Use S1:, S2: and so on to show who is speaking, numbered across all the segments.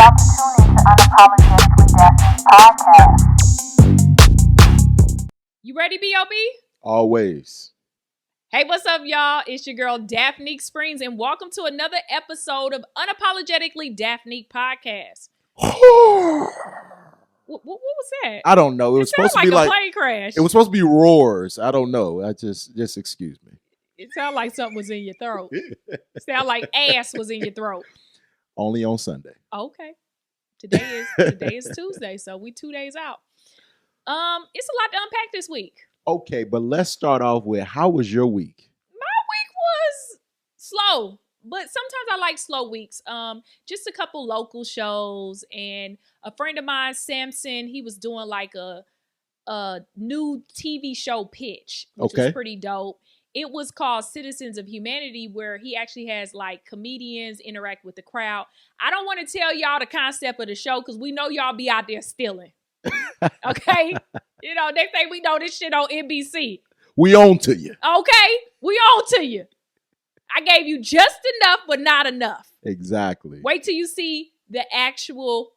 S1: Time to tune in to Unapologetically Daphnique podcast.
S2: You ready, B.O.B.?
S3: Always.
S2: Hey, what's up, y'all? It's your girl, Daphnique Springs, and welcome to another episode of Unapologetically Daphnique podcast. What was that?
S3: I don't know. It was supposed to be
S2: a
S3: like
S2: plane crash.
S3: it was supposed to be roars. I don't know. I just excuse me.
S2: It sounded like something was in your throat. It sounded like ass was in your throat.
S3: Only on Sunday.
S2: Okay. Today is Tuesday, so we 2 days out. It's a lot to unpack this week.
S3: Okay, but let's start off with how was your week?
S2: My week was slow, but sometimes I like slow weeks. Just a couple local shows, and a friend of mine, Samson, he was doing like a new TV show pitch, which was pretty dope. It was called Citizens of Humanity, where he actually has like comedians interact with the crowd. I don't want to tell y'all the concept of the show because we know y'all be out there stealing. Okay? You know, next thing we know, this shit on NBC.
S3: We on to you.
S2: Okay? We on to you. I gave you just enough, but not enough.
S3: Exactly.
S2: Wait till you see the actual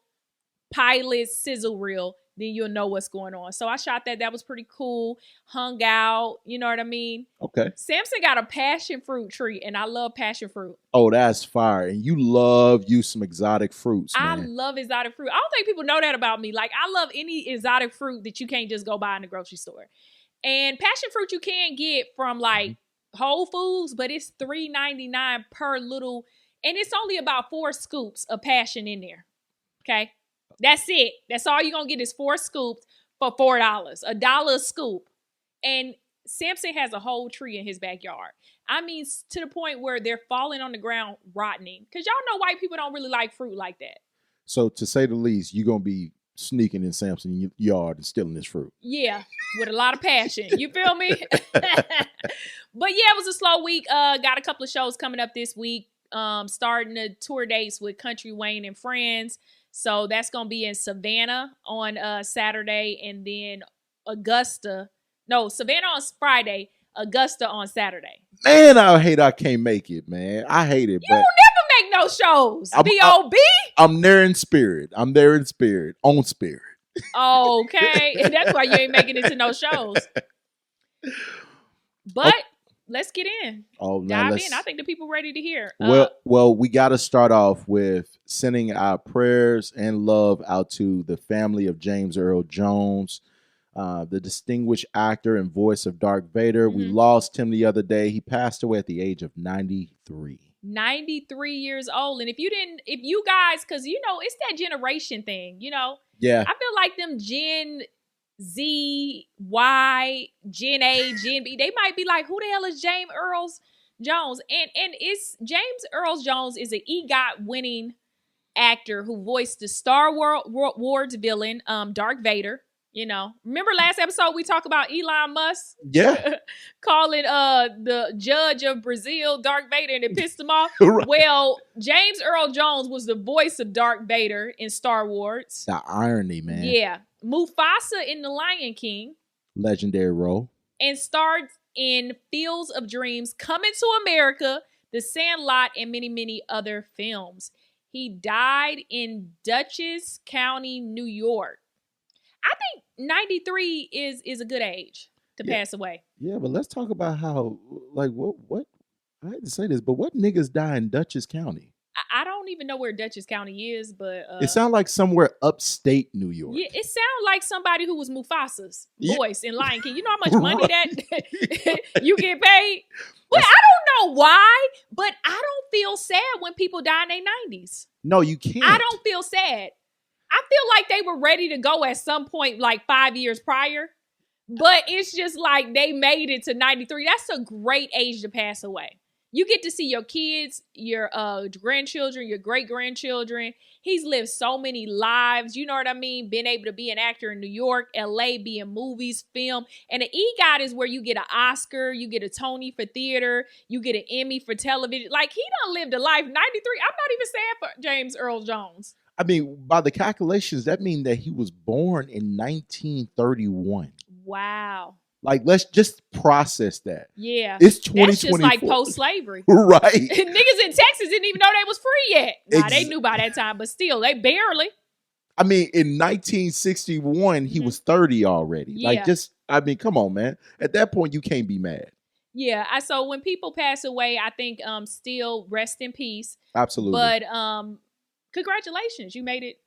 S2: pilot sizzle reel. Then you'll know what's going on. So I shot that. That was pretty cool. Hung out. You know what I mean?
S3: Okay.
S2: Samson got a passion fruit tree, and I love passion fruit.
S3: Oh, that's fire. And you love you some exotic fruits, man.
S2: I love exotic fruit. I don't think people know that about me. Like, I love any exotic fruit that you can't just go buy in the grocery store. And passion fruit you can get from, like, Whole Foods, but it's $3.99 per little. And it's only about 4 scoops of passion in there. Okay? That's it. That's all you're going to get is 4 scoops for $4. $1 a scoop. And Samson has a whole tree in his backyard. I mean, to the point where they're falling on the ground, rotting. Because y'all know white people don't really like fruit like that. So,
S3: to say the least, you're going to be sneaking in Samson's yard and stealing his fruit.
S2: Yeah, with a lot of passion. You feel me? But yeah, it was a slow week. Got a couple of shows coming up this week. Starting the tour dates with Country Wayne and Friends. So that's going to be in Savannah on Saturday, and then Savannah on Friday, Augusta on Saturday.
S3: Man, I can't make it, man. I hate it.
S2: You don't never make no shows, B.O.B.
S3: I'm there in spirit. On spirit.
S2: Okay. And that's why you ain't making it to no shows. But let's get in. Dive in. I think the people ready to hear.
S3: Well, we got to start off with sending our prayers and love out to the family of James Earl Jones, the distinguished actor and voice of Darth Vader. Mm-hmm. We lost him the other day. He passed away at the age of 93. 93
S2: years old. And if you guys, because, you know, it's that generation thing, you know.
S3: Yeah.
S2: I feel like them Gen Z, Y, Gen A, Gen B, they might be like, who the hell is James Earl Jones? And it's James Earl Jones is an EGOT winning actor who voiced the Star Wars villain, Darth Vader. You know, remember last episode we talked about Elon Musk?
S3: Yeah.
S2: Calling the judge of Brazil Darth Vader, and it pissed him off.
S3: Right.
S2: Well, James Earl Jones was the voice of Darth Vader in Star Wars.
S3: The irony, man.
S2: Yeah. Mufasa in The Lion King.
S3: Legendary role.
S2: And starred in Fields of Dreams, Coming to America, The Sandlot, and many, many other films. He died in Dutchess County, New York. I think 93 is a good age to pass away.
S3: Yeah, but let's talk about how, like, what I hate to say this, but what niggas die in Dutchess County?
S2: I don't even know where Dutchess County is, but
S3: it sounds like somewhere upstate New York.
S2: Yeah, it sounds like somebody who was Mufasa's voice in Lion King. You know how much money that you get paid? Well, I don't know why, but I don't feel sad when people die in their 90s.
S3: No, you can't.
S2: I don't feel sad. I feel like they were ready to go at some point, like 5 years prior. But it's just like they made it to 93. That's a great age to pass away. You get to see your kids, your grandchildren, your great-grandchildren. He's lived so many lives. You know what I mean? Been able to be an actor in New York, LA, be in movies, film. And an EGOT is where you get an Oscar, you get a Tony for theater, you get an Emmy for television. Like, he done lived a life. 93. I'm not even sad for James Earl Jones.
S3: I mean, by the calculations, that means that he was born in 1931.
S2: Wow.
S3: Like, let's just process that.
S2: Yeah.
S3: It's
S2: That's just
S3: 2024.
S2: like post-slavery.
S3: Right.
S2: Niggas in Texas didn't even know they was free yet. Nah, they knew by that time, but still, they barely.
S3: I mean, in 1961, he was 30 already.
S2: Yeah.
S3: Like, just, I mean, come on, man. At that point, you can't be mad.
S2: Yeah. So when people pass away, I think still rest in peace.
S3: Absolutely.
S2: But congratulations. You made it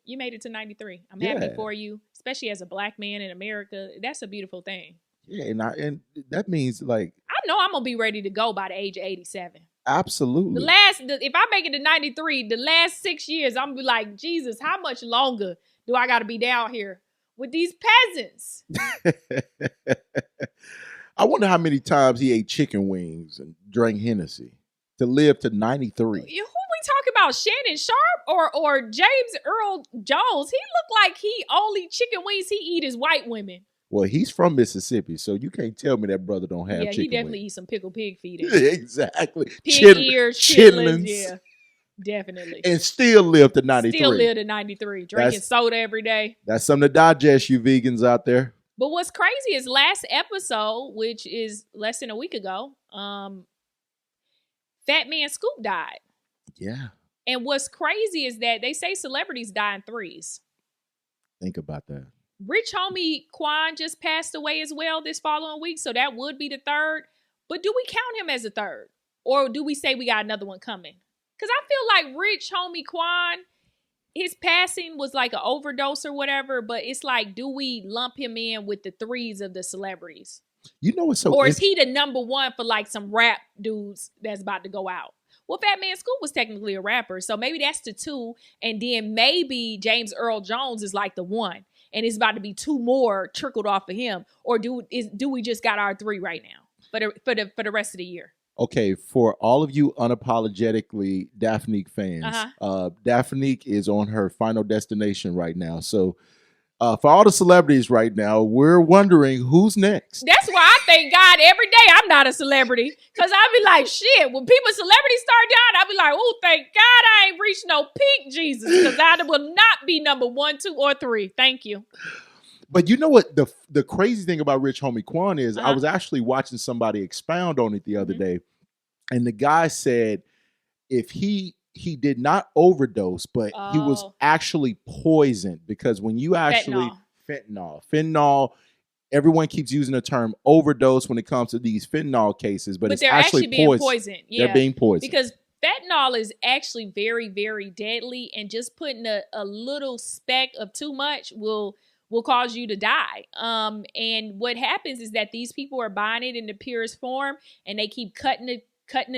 S2: to 93. I'm happy for you, especially as a black man in America. That's a beautiful thing.
S3: Yeah, and that means, like,
S2: I know I'm gonna be ready to go by the age of 87.
S3: Absolutely.
S2: If I make it to 93, the last 6 years, I'm gonna be like, Jesus, how much longer do I gotta be down here with these peasants?
S3: I wonder how many times he ate chicken wings and drank Hennessy to live to 93.
S2: Who we talking about? Shannon Sharp or James Earl Jones? He looked like he only chicken wings he eat is white women.
S3: Well, he's from Mississippi, so you can't tell me that brother don't have chicken wings.
S2: Yeah, he definitely eats some pickled pig feet.
S3: Exactly.
S2: Pig ears, chitlins. Yeah, definitely.
S3: And still live to 93.
S2: Still live to 93. Drinking soda every day.
S3: That's something to digest, you vegans out there.
S2: But what's crazy is last episode, which is less than a week ago, Fat Man Scoop died.
S3: Yeah.
S2: And what's crazy is that they say celebrities die in threes.
S3: Think about that.
S2: Rich homie Quan just passed away as well this following week, so that would be the third. But do we count him as a third? Or do we say we got another one coming? Because I feel like rich homie Quan, his passing was like an overdose or whatever, but it's like, do we lump him in with the threes of the celebrities?
S3: You know what's so
S2: Or is he the number one for like some rap dudes that's about to go out? Well, Fat Man Scoop was technically a rapper, so maybe that's the two, and then maybe James Earl Jones is like the one. And it's about to be two more trickled off of him, or do we just got our three right now for the rest of the year?
S3: Okay, for all of you unapologetically Daphnique fans, Daphnique is on her final destination right now. So for all the celebrities right now, we're wondering who's next.
S2: That's why I thank God every day I'm not a celebrity, because I be like, shit, when celebrities start dying, I be like, oh, thank God I ain't reached no peak, Jesus, because I will not be number 1, 2, or 3. Thank you.
S3: But you know what the crazy thing about Rich Homie Quan is, I was actually watching somebody expound on it the other day, and the guy said if he did not overdose, but he was actually poisoned, because when you actually fentanyl, everyone keeps using the term overdose when it comes to these fentanyl cases, but it's
S2: they're actually being poisoned. Yeah,
S3: they're being poisoned
S2: because fentanyl is actually very, very deadly, and just putting a little speck of too much will cause you to die. And what happens is that these people are buying it in the purest form, and they keep cutting the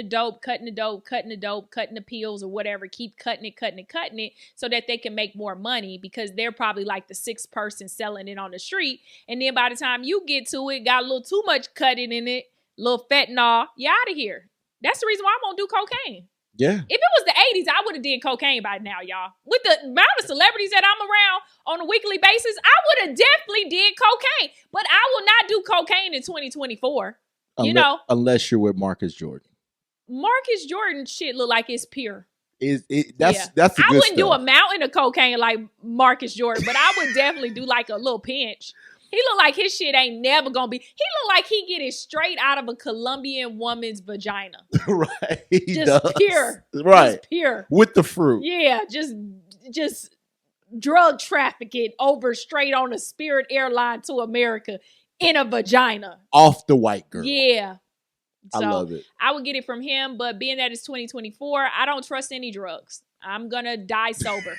S2: dope, cutting the pills or whatever, keep cutting it so that they can make more money, because they're probably like the 6th person selling it on the street. And then by the time you get to it, got a little too much cutting in it, little fentanyl, you're out of here. That's the reason why I won't do cocaine.
S3: Yeah.
S2: If it was the 80s, I would have did cocaine by now, y'all. With the amount of celebrities that I'm around on a weekly basis, I would have definitely did cocaine. But I will not do cocaine in 2024.
S3: Unless you're with Marcus Jordan.
S2: Marcus Jordan shit look like it's pure.
S3: That's the good
S2: I wouldn't
S3: stuff.
S2: do a mountain of cocaine like Marcus Jordan, but I would definitely do like a little pinch. He look like his shit ain't never gonna be. He look like he get it straight out of a Colombian woman's vagina.
S3: Right.
S2: Just pure.
S3: Right.
S2: Just pure.
S3: With the fruit.
S2: Yeah, just drug trafficking over straight on a Spirit airline to America in a vagina.
S3: Off the white girl.
S2: Yeah.
S3: I love it.
S2: I would get it from him, but being that it's 2024, I don't trust any drugs. I'm gonna die sober.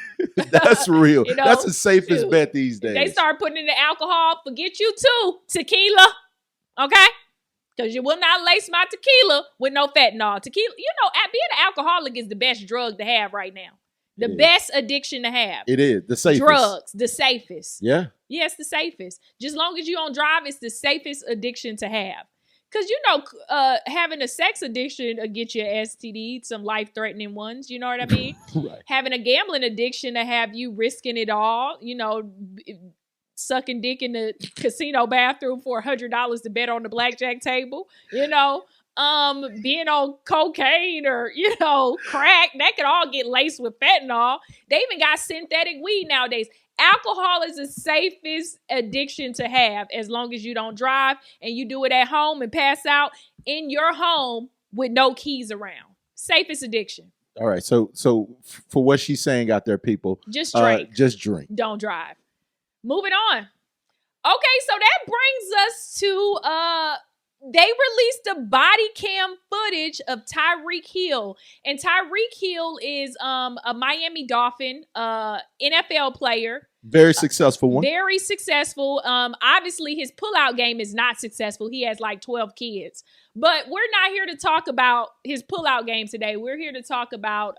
S3: That's real. That's the safest bet these days.
S2: They start putting in the alcohol, forget you too, tequila. Okay? Because you will not lace my tequila with no fentanyl. Tequila, being an alcoholic is the best drug to have right now. The best addiction to have.
S3: It is. The safest.
S2: Drugs, the safest.
S3: Yeah.
S2: Yes, the safest. Just long as you don't drive, it's the safest addiction to have. Because, having a sex addiction will get you an STD, some life-threatening ones, you know what I mean?
S3: Right.
S2: Having a gambling addiction to have you risking it all, sucking dick in the casino bathroom for $100 to bet on the blackjack table, being on cocaine or, crack, that could all get laced with fentanyl. They even got synthetic weed nowadays. Alcohol is the safest addiction to have as long as you don't drive and you do it at home and pass out in your home with no keys around. Safest addiction.
S3: All right. So for what she's saying out there, people,
S2: just drink.
S3: Just drink.
S2: Don't drive. Moving on. Okay, so that brings us to they released a body cam footage of Tyreek Hill. And Tyreek Hill is a Miami Dolphin NFL player.
S3: Very successful one.
S2: Very successful. Obviously, his pullout game is not successful. He has like 12 kids. But we're not here to talk about his pullout game today. We're here to talk about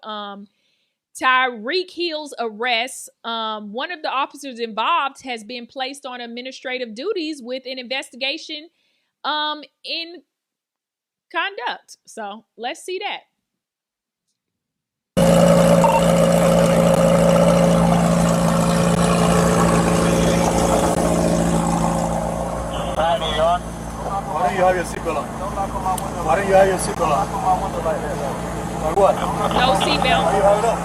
S2: Tyreek Hill's arrest. One of the officers involved has been placed on administrative duties with an investigation in conduct. So let's see that.
S4: Why don't you have your seatbelt on? Why don't you have your seatbelt on? Or what?
S2: No seatbelt.
S4: Why do you have it on?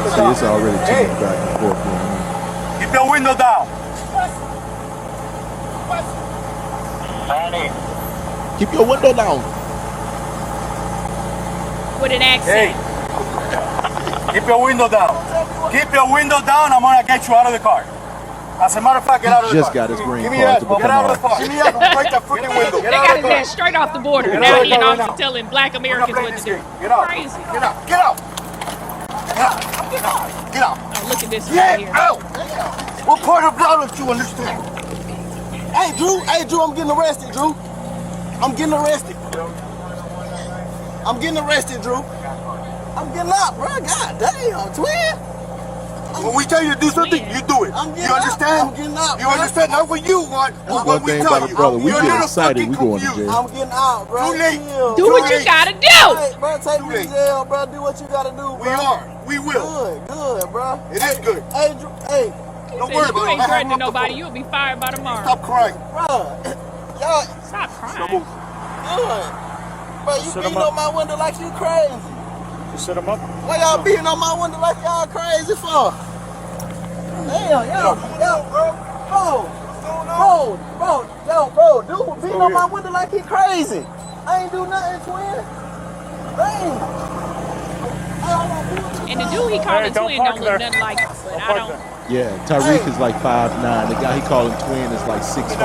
S3: See, it's already too much back and forth going on.
S4: Keep your window down.
S3: Keep your window down.
S2: With an accent.
S4: Hey, keep your window down. Keep your window down. I'm gonna get you out of the car. As a matter of fact, get out of the car.
S3: Just got his green
S4: Give me
S3: card
S4: that.
S3: to become
S4: Get out of the
S3: officer.
S4: car. Give me that. Break that freaking window.
S2: They
S4: Get out
S2: got
S4: of
S2: his
S4: the car.
S2: ass straight off the border.
S4: Get
S2: Now
S4: out
S2: he an
S4: of the car
S2: officer
S4: right
S2: telling black Americans what to do.
S4: Get out.
S2: Crazy.
S4: Get out. Get out. Get out. Get out. Get out.
S2: Oh, look at this
S4: Get
S2: right here.
S4: out. What part of blood do you understand? Hey, Drew. Hey, Drew. I'm getting arrested, Drew. I'm getting arrested. I'm getting arrested, Drew. I'm getting out, bro. God damn, twin. When we tell you to do something, you do it. You understand? I'm getting out. You understand? Not what you want.
S3: That's one thing about a brother. We get excited, we go into jail.
S4: I'm getting out, bro. Too late.
S2: Do what you gotta do.
S4: Hey, bro, take me to jail, bro. Do what you gotta do, bro. We are. We will. Good, bro. It is good. Hey, Drew. Hey. Don't worry about it.
S2: You ain't threatening nobody. You'll be fired by tomorrow.
S4: Stop crying. Bro. Y'all.
S2: Stop crying.
S4: Good. Bro, you beating on my window like you crazy.
S5: You set him up?
S4: Why y'all beating on my window like y'all crazy for? Damn, bro, dude beating on my window like he crazy. I ain't do nothing, twin. Damn.
S2: And the dude he called a twin don't look nothing like him, but I don't.
S3: Yeah, Tyreek is like 5'9". The guy he called him twin is like 6'5".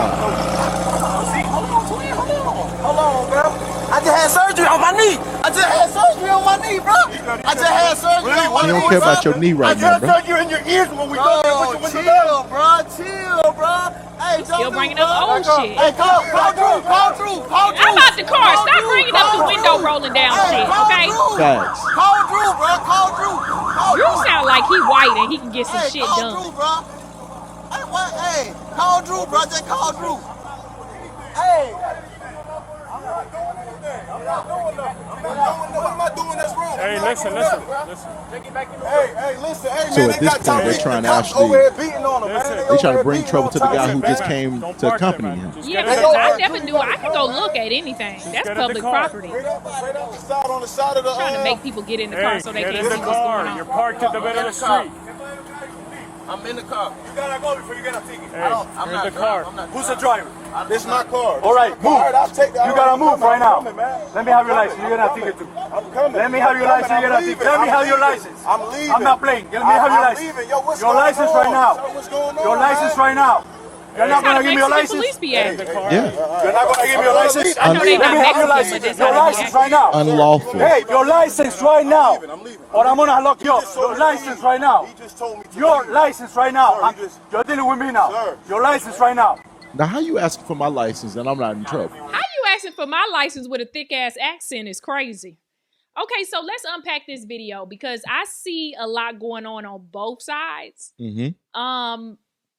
S4: Hold on, bro. I just had surgery on my knee. I just had surgery on my knee, bro. I just had surgery on my knee.
S3: You don't care about your knee right now, bro.
S4: I just had surgery in your ears when we go there. Put your window down. Chill, bro. Hey,
S2: Still bringing up old shit.
S4: Hey, call Drew.
S2: I'm out the car. Stop bringing up the window rolling down shit, okay?
S3: Facts.
S4: Call Drew, bro. Call Drew.
S2: Drew sound like he white and he can get some shit
S4: call
S2: done.
S4: Drew, bro. Hey, what? Hey, call Drew, bro. Just call Drew. Hey. What am I doing that's wrong?
S5: Hey, listen.
S4: Hey, listen. Hey,
S3: So
S4: man,
S3: at this point, they're trying to actually, they trying to bring trouble to the guy who just came to accompany him.
S2: Yeah, because I never knew I can go look at anything. That's public property.
S4: On the side of the
S2: Trying to make people get in the car so they
S5: get
S2: can
S5: in
S2: see
S5: the
S2: what's going
S5: car. You're
S2: on.
S5: parked at the middle of the street.
S4: I'm in the car. You gotta go before you get a ticket.
S5: Hey, you're in the car.
S4: Who's the driver? This is my car. All right, move. You gotta move right now. Let me have your license. You're gonna have ticket too. I'm coming. Let me have your license. You're gonna have ticket. Let me have your license. I'm leaving. I'm not playing. Let me have your license. Your license right now. Your license right now. You're not gonna give me your license.
S2: Police be at?
S3: Yeah,
S4: You're not gonna give me your license.
S2: I know they
S4: Let
S2: not
S4: me have your
S2: Mexican, but
S4: license.
S2: that's
S4: Your
S2: how they
S4: license
S2: act.
S4: right now.
S3: unlawful.
S4: Hey, your license right now. Or I'm gonna lock you up. Your license right now. Your license right now. You're dealing with me now. Your license right now.
S3: Now, how you asking for my license and I'm not in trouble?
S2: How you asking for my license with a thick ass accent is crazy. Okay, so let's unpack this video because I see a lot going on both sides.
S3: Mm-hmm.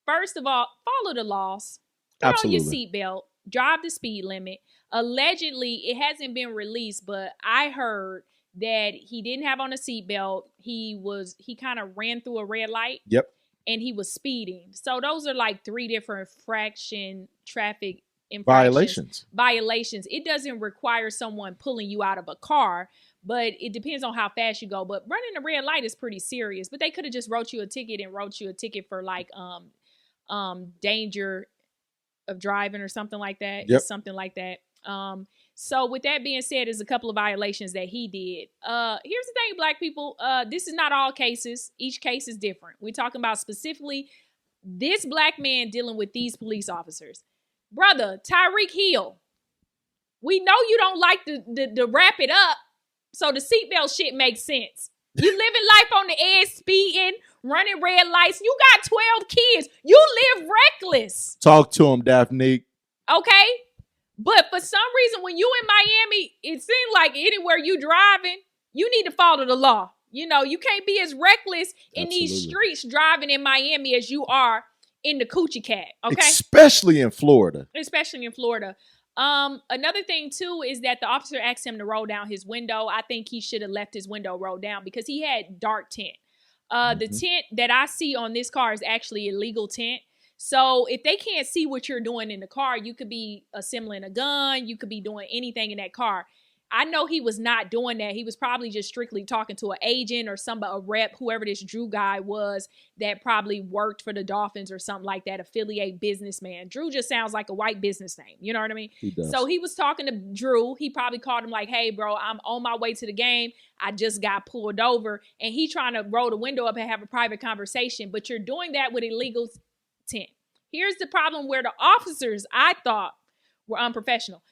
S2: First of all, follow the laws. Put
S3: Absolutely.
S2: on your seatbelt. Drive the speed limit. Allegedly, it hasn't been released, but I heard that he didn't have on a seatbelt. He kind of ran through a red light.
S3: Yep.
S2: And he was speeding. So those are like 3 different traffic infractions. Violations. It doesn't require someone pulling you out of a car, but it depends on how fast you go. But running a red light is pretty serious. But they could have just wrote you a ticket for like danger of driving or something like that.
S3: Yep.
S2: Something like that. So with that being said, there's a couple of violations that he did. Here's the thing, black people. This is not all cases. Each case is different. We're talking about specifically this black man dealing with these police officers. Brother, Tyreek Hill. We know you don't like to wrap it up, so the seatbelt shit makes sense. You living life on the edge, speeding, running red lights. You got 12 kids. You live reckless.
S3: Talk to him, Daphnique.
S2: Okay? But for some reason, when you in Miami, it seems like anywhere you driving, you need to follow the law. You know, you can't be as reckless in these streets driving in Miami as you are in the Coochie Cat. Okay?
S3: Especially in Florida.
S2: Another thing too is that the officer asked him to roll down his window. I think he should have left his window rolled down because he had dark tint. The tint that I see on this car is actually illegal tint. So if they can't see what you're doing in the car, you could be assembling a gun. You could be doing anything in that car. I know he was not doing that. He was probably just strictly talking to an agent or a rep, whoever this Drew guy was that probably worked for the Dolphins or something like that, affiliate businessman. Drew just sounds like a white business name. You know what I mean?
S3: He does.
S2: So he was talking to Drew. He probably called him like, hey, bro, I'm on my way to the game. I just got pulled over. And he trying to roll the window up and have a private conversation. But you're doing that with illegal tint. Here's the problem where the officers, I thought, were unprofessional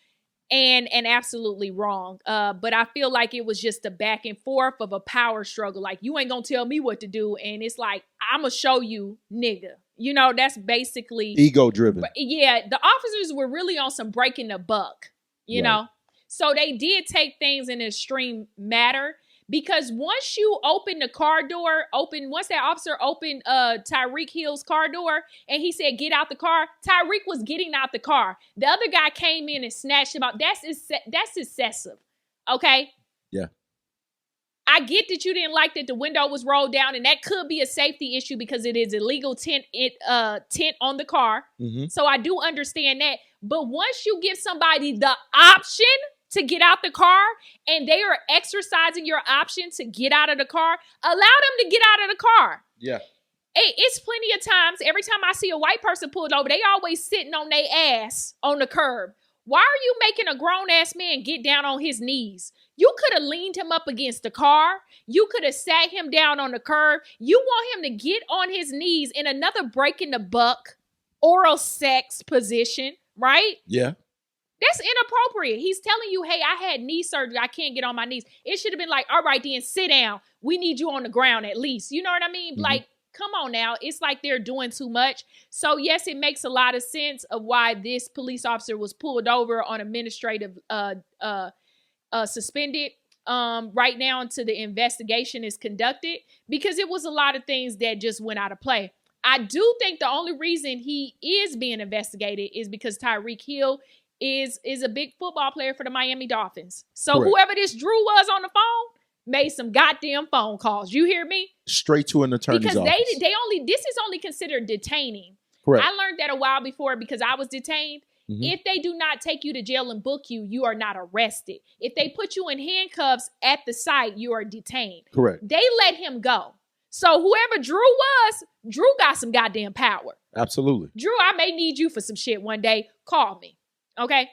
S2: and absolutely wrong. But I feel like it was just a back and forth of a power struggle. Like, you ain't gonna tell me what to do. And it's like, I'm gonna show you, nigga. You know, that's basically
S3: ego driven.
S2: Yeah, the officers were really on some breaking the buck, you know? So they did take things in an extreme matter. Because once you open the car door, once that officer opened Tyreek Hill's car door and he said, get out the car, Tyreek was getting out the car. The other guy came in and snatched him out. That's excessive. Okay?
S3: Yeah.
S2: I get that you didn't like that the window was rolled down, and that could be a safety issue because it is illegal tint on the car. Mm-hmm. So I do understand that. But once you give somebody the option to get out the car and they are exercising your option to get out of the car, allow them to get out of the car.
S3: Yeah.
S2: Hey, it's plenty of times, every time I see a white person pulled over, they always sitting on their ass on the curb. Why are you making a grown-ass man get down on his knees? You could have leaned him up against the car. You could have sat him down on the curb. You want him to get on his knees in another breaking the buck oral sex position, right?
S3: Yeah.
S2: That's inappropriate. He's telling you, hey, I had knee surgery. I can't get on my knees. It should have been like, all right, then sit down. We need you on the ground at least. You know what I mean? Mm-hmm. Like, come on now. It's like they're doing too much. So, yes, it makes a lot of sense of why this police officer was pulled over on administrative suspended right now until the investigation is conducted, because it was a lot of things that just went out of play. I do think the only reason he is being investigated is because Tyreek Hill is a big football player for the Miami Dolphins. So correct. Whoever this Drew was on the phone made some goddamn phone calls. You hear me?
S3: Straight to an attorney's office.
S2: Because this is only considered detaining.
S3: Correct.
S2: I learned that a while before because I was detained. Mm-hmm. If they do not take you to jail and book you, you are not arrested. If they put you in handcuffs at the site, you are detained.
S3: Correct.
S2: They let him go. So whoever Drew was, Drew got some goddamn power.
S3: Absolutely.
S2: Drew, I may need you for some shit one day. Call me. Okay.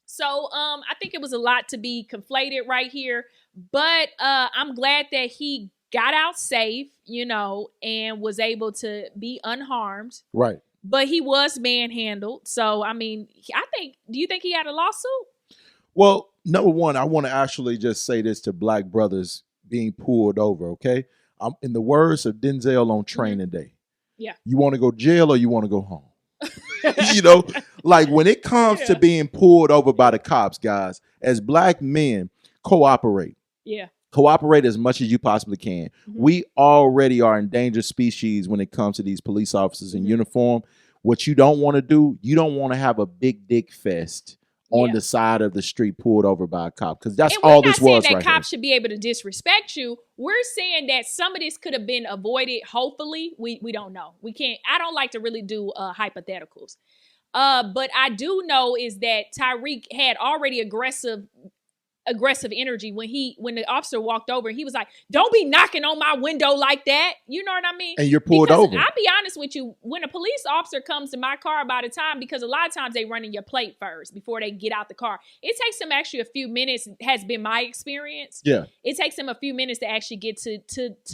S2: So I think it was a lot to be conflated right here, but I'm glad that he got out safe, you know, and was able to be unharmed.
S3: Right.
S2: But he was manhandled. So, I mean, do you think he had a lawsuit?
S3: Well, number one, I want to actually just say this to black brothers being pulled over, okay? In the words of Denzel on Training Day.
S2: Yeah.
S3: You want to go to jail or you want to go home? You know, like when it comes to being pulled over by the cops, guys, as black men, cooperate.
S2: Yeah.
S3: Cooperate as much as you possibly can. Mm-hmm. We already are endangered species when it comes to these police officers in uniform. What you don't want to do, you don't want to have a big dick fest on the side of the street pulled over by a cop, because that's
S2: and
S3: all
S2: we're
S3: this
S2: not saying
S3: was
S2: that
S3: right
S2: cops
S3: here.
S2: should be able to disrespect you. We're saying that some of this could have been avoided. Hopefully, we don't know. We can't. I don't like to really do hypotheticals. But I do know is that Tyreek had already aggressive energy when the officer walked over. He was like, "Don't be knocking on my window like that." You know what I mean?
S3: And you're pulled
S2: because
S3: over.
S2: I'll be honest with you, when a police officer comes to my car by the time, because a lot of times they run in your plate first before they get out the car. It takes them actually a few minutes, has been my experience.
S3: Yeah.
S2: It takes them a few minutes to actually get to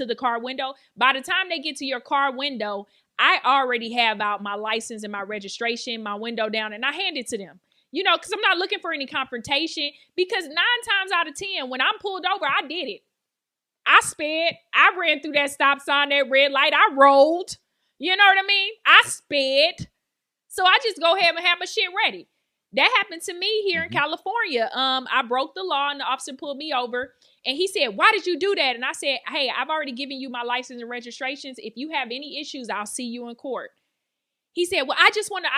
S2: the car window. By the time they get to your car window, I already have out my license and my registration, my window down, and I hand it to them. You know, because I'm not looking for any confrontation, because 9 times out of 10, when I'm pulled over, I did it. I sped. I ran through that stop sign, that red light. I rolled. You know what I mean? I sped. So I just go ahead and have my shit ready. That happened to me here in California. I broke the law and the officer pulled me over. And he said, "Why did you do that?" And I said, "Hey, I've already given you my license and registrations. If you have any issues, I'll see you in court." He said, "Well, I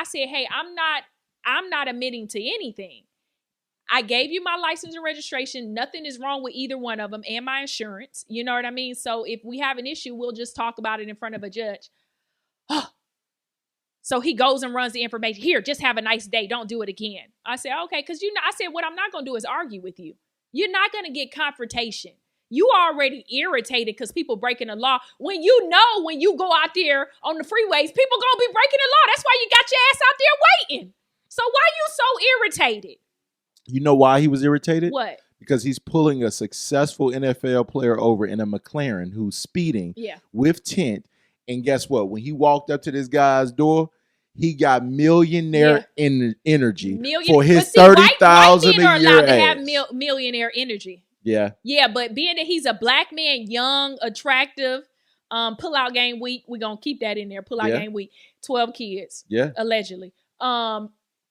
S2: said, hey, I'm not admitting to anything. I gave you my license and registration. Nothing is wrong with either one of them, and my insurance. You know what I mean? So if we have an issue, we'll just talk about it in front of a judge." So he goes and runs the information. "Here, just have a nice day. Don't do it again." I said, "Okay," because I said, what I'm not going to do is argue with you. You're not going to get confrontation. You already irritated because people breaking the law. When you go out there on the freeways, people going to be breaking the law. That's why you got your ass out there waiting. So why you so irritated?
S3: You know why he was irritated?
S2: What?
S3: Because he's pulling a successful NFL player over in a McLaren who's speeding with tint. And guess what? When he walked up to this guy's door, he got millionaire energy for his 30,000 a year.
S2: To have millionaire energy.
S3: Yeah.
S2: Yeah, but being that he's a black man, young, attractive, pull-out game week, we're going to keep that in there. Pull-out game week, 12 kids, allegedly.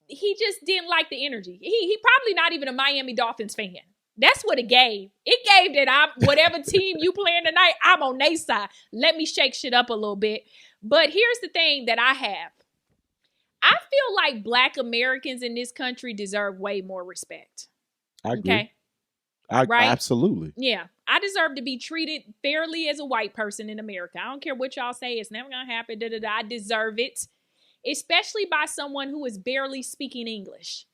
S2: He just didn't like the energy. He probably not even a Miami Dolphins fan. That's what it gave. It gave that whatever team you playing tonight, I'm on their side. Let me shake shit up a little bit. But here's the thing that I have. I feel like Black Americans in this country deserve way more respect.
S3: I agree. Okay?
S2: Right?
S3: Absolutely.
S2: Yeah. I deserve to be treated fairly as a white person in America. I don't care what y'all say. It's never going to happen. I deserve it. Especially by someone who is barely speaking English.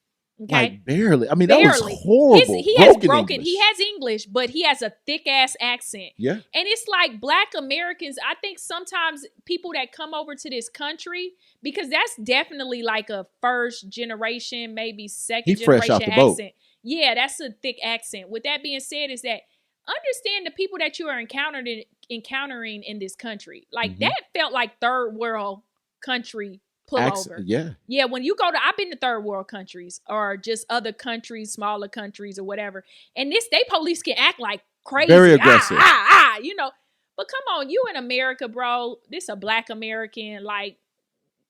S2: Okay?
S3: Like barely. I mean, that was horrible.
S2: He has English, but he has a thick ass accent.
S3: Yeah.
S2: And it's like Black Americans, I think sometimes people that come over to this country, because that's definitely like a first generation, maybe second generation accent.
S3: Boat.
S2: Yeah, that's a thick accent. With that being said, is that understand the people that you are encountering in this country. Like that felt like third world country pullover. Yeah. When you I've been to third world countries or just other countries, smaller countries or whatever. And they police can act like crazy.
S3: Very aggressive.
S2: You know. But come on, you in America, bro. This a Black American. Like,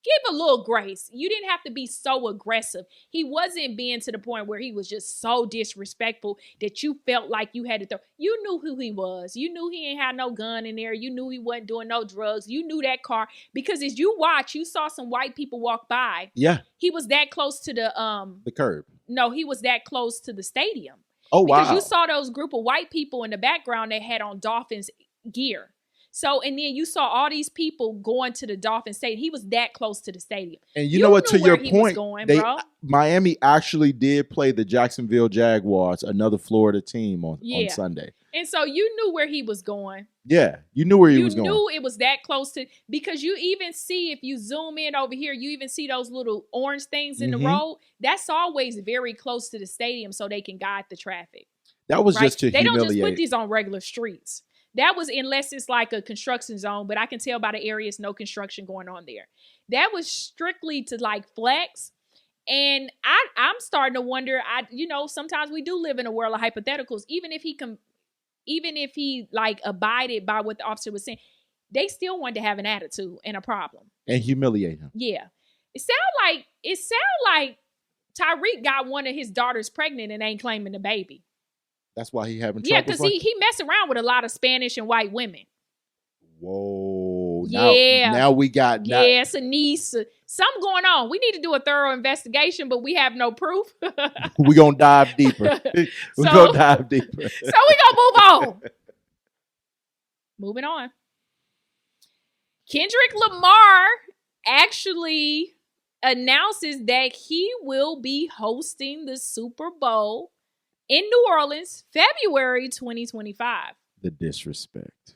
S2: give a little grace. You didn't have to be so aggressive. He wasn't being to the point where he was just so disrespectful that you felt like you had to throw. You knew who he was. You knew he ain't had no gun in there. You knew he wasn't doing no drugs. You knew that car. Because as you watch, you saw some white people walk by.
S3: Yeah.
S2: He was that close to the
S3: curb.
S2: No, he was that close to the stadium.
S3: Oh, wow.
S2: Because you saw those group of white people in the background that had on Dolphins gear. So, and then you saw all these people going to the Dolphin Stadium. He was that close to the stadium.
S3: And you know what, to your point, Miami actually did play the Jacksonville Jaguars, another Florida team on Sunday.
S2: And so you knew where he was going.
S3: Yeah, you knew where he was going.
S2: You knew it was that close to, because you even see, if you zoom in over here, you even see those little orange things in the road. That's always very close to the stadium so they can guide the traffic.
S3: That was just to
S2: They
S3: humiliate.
S2: don't just put these on regular streets. That was unless it's like a construction zone, but I can tell by the areas no construction going on there. That was strictly to like flex. And I'm starting to wonder, sometimes we do live in a world of hypotheticals. Even if he like abided by what the officer was saying, they still wanted to have an attitude and a problem. And
S3: humiliate him.
S2: Yeah. It sound like Tyreek got one of his daughters pregnant and ain't claiming the baby.
S3: That's why he having trouble.
S2: Yeah, because he mess around with a lot of Spanish and white women.
S3: Whoa. Oh,
S2: Yeah.
S3: now we got
S2: Yeah, it's a niece. Something going on. We need to do a thorough investigation, but we have no proof.
S3: we gonna dive deeper. We're gonna dive deeper.
S2: So we gonna move on. Moving on. Kendrick Lamar actually announces that he will be hosting the Super Bowl in New Orleans, February 2025.
S3: The disrespect.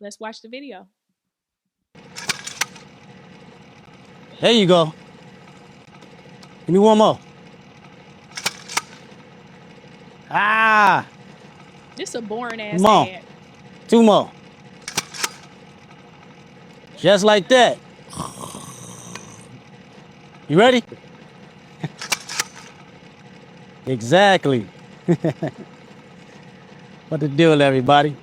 S2: Let's watch the video.
S6: There you go. Give me one more. Ah,
S2: This a boring ass
S6: Come on.
S2: ad.
S6: 2 more. Just like that. You ready? Exactly. What the deal, everybody?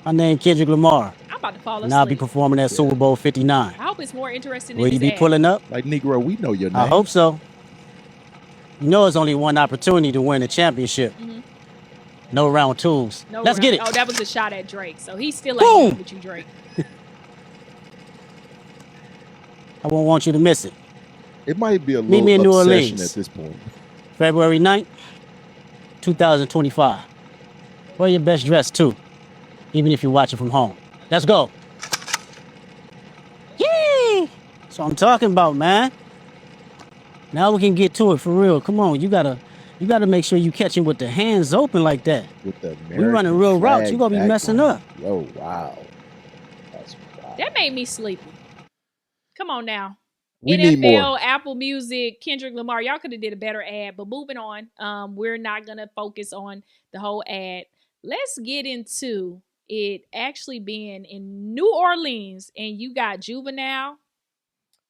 S6: My name Kendrick Lamar,
S2: I'm about to fall asleep.
S6: and I'll be performing at Super Bowl 59.
S2: I hope it's more interesting than
S6: Will you
S2: this
S6: be
S2: ad.
S6: pulling up?
S3: Like Negro, we know your name.
S6: I hope so. You know it's only one opportunity to win a championship. No round twos.
S2: No
S6: Let's
S2: round-
S6: get it.
S2: Oh, that was a shot at Drake. So he still
S6: Boom.
S2: ain't with you, Drake.
S6: I won't want you to miss it.
S3: It might be a
S6: Meet me in
S3: little
S6: New
S3: obsession
S6: Orleans.
S3: at this point.
S6: February 9th, 2025. Wear your best dress too, even if you're watching from home. Let's go. Yay! That's what I'm talking about, man. Now we can get to it for real. Come on, you gotta make sure you catch him with the hands open like that.
S3: With the
S6: We running real routes, you gonna be messing up.
S3: Yo, wow. That's wild.
S2: That made me sleepy. Come on now.
S3: We
S2: NFL,
S3: need more.
S2: Apple Music, Kendrick Lamar. Y'all could have did a better ad, but moving on. We're not gonna focus on the whole ad. Let's get into it actually being in New Orleans, and you got Juvenile,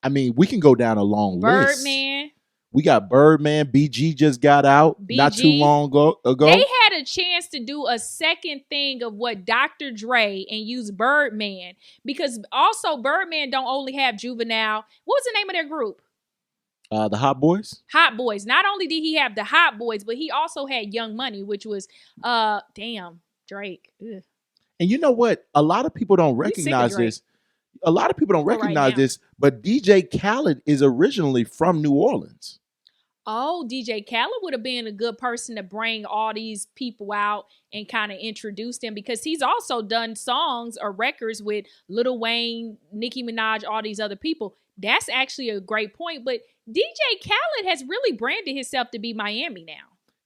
S3: I mean, we can go down a long list.
S2: Birdman.
S3: We got Birdman. BG just got out not too
S2: BG.
S3: long ago.
S2: They had a chance to do a second thing of what Dr. Dre and use Birdman, because also Birdman don't only have Juvenile. What was the name of their group?
S3: The Hot Boys.
S2: Hot Boys. Not only did he have the Hot Boys, but he also had Young Money, which was Drake. Ugh.
S3: And you know what? A lot of people don't
S2: We sick of
S3: recognize
S2: Drake.
S3: this. A lot of people don't
S2: For right
S3: recognize
S2: now.
S3: this, but DJ Khaled is originally from New Orleans.
S2: Oh, DJ Khaled would have been a good person to bring all these people out and kind of introduce them, because he's also done songs or records with Lil Wayne, Nicki Minaj, all these other people. That's actually a great point. But DJ Khaled has really branded himself to be Miami now.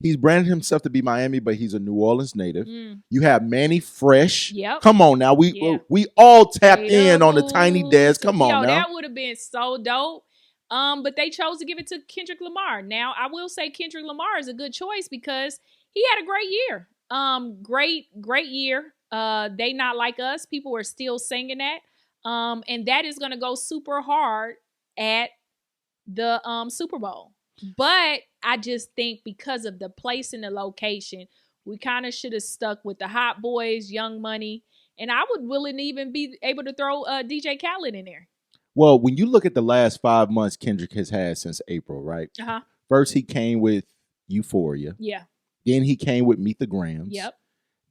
S3: He's branded himself to be Miami, but he's a New Orleans native.
S2: Mm.
S3: You have Manny Fresh.
S2: Yep.
S3: Come on now.
S2: Yeah.
S3: We all tapped in on the Tiny Desk. Come on
S2: Yo,
S3: now.
S2: that would have been so dope. But they chose to give it to Kendrick Lamar. Now, I will say Kendrick Lamar is a good choice because he had a great year. Great year. They Not Like Us. People were still singing that. And that is going to go super hard at the Super Bowl. But I just think because of the place and the location, we kind of should have stuck with the Hot Boys, Young Money. And I would willing to even be able to throw DJ Khaled in there.
S3: Well, when you look at the last 5 months Kendrick has had since April, right?
S2: Uh-huh.
S3: First, he came with Euphoria.
S2: Yeah.
S3: Then he came with Meet the Grams.
S2: Yep.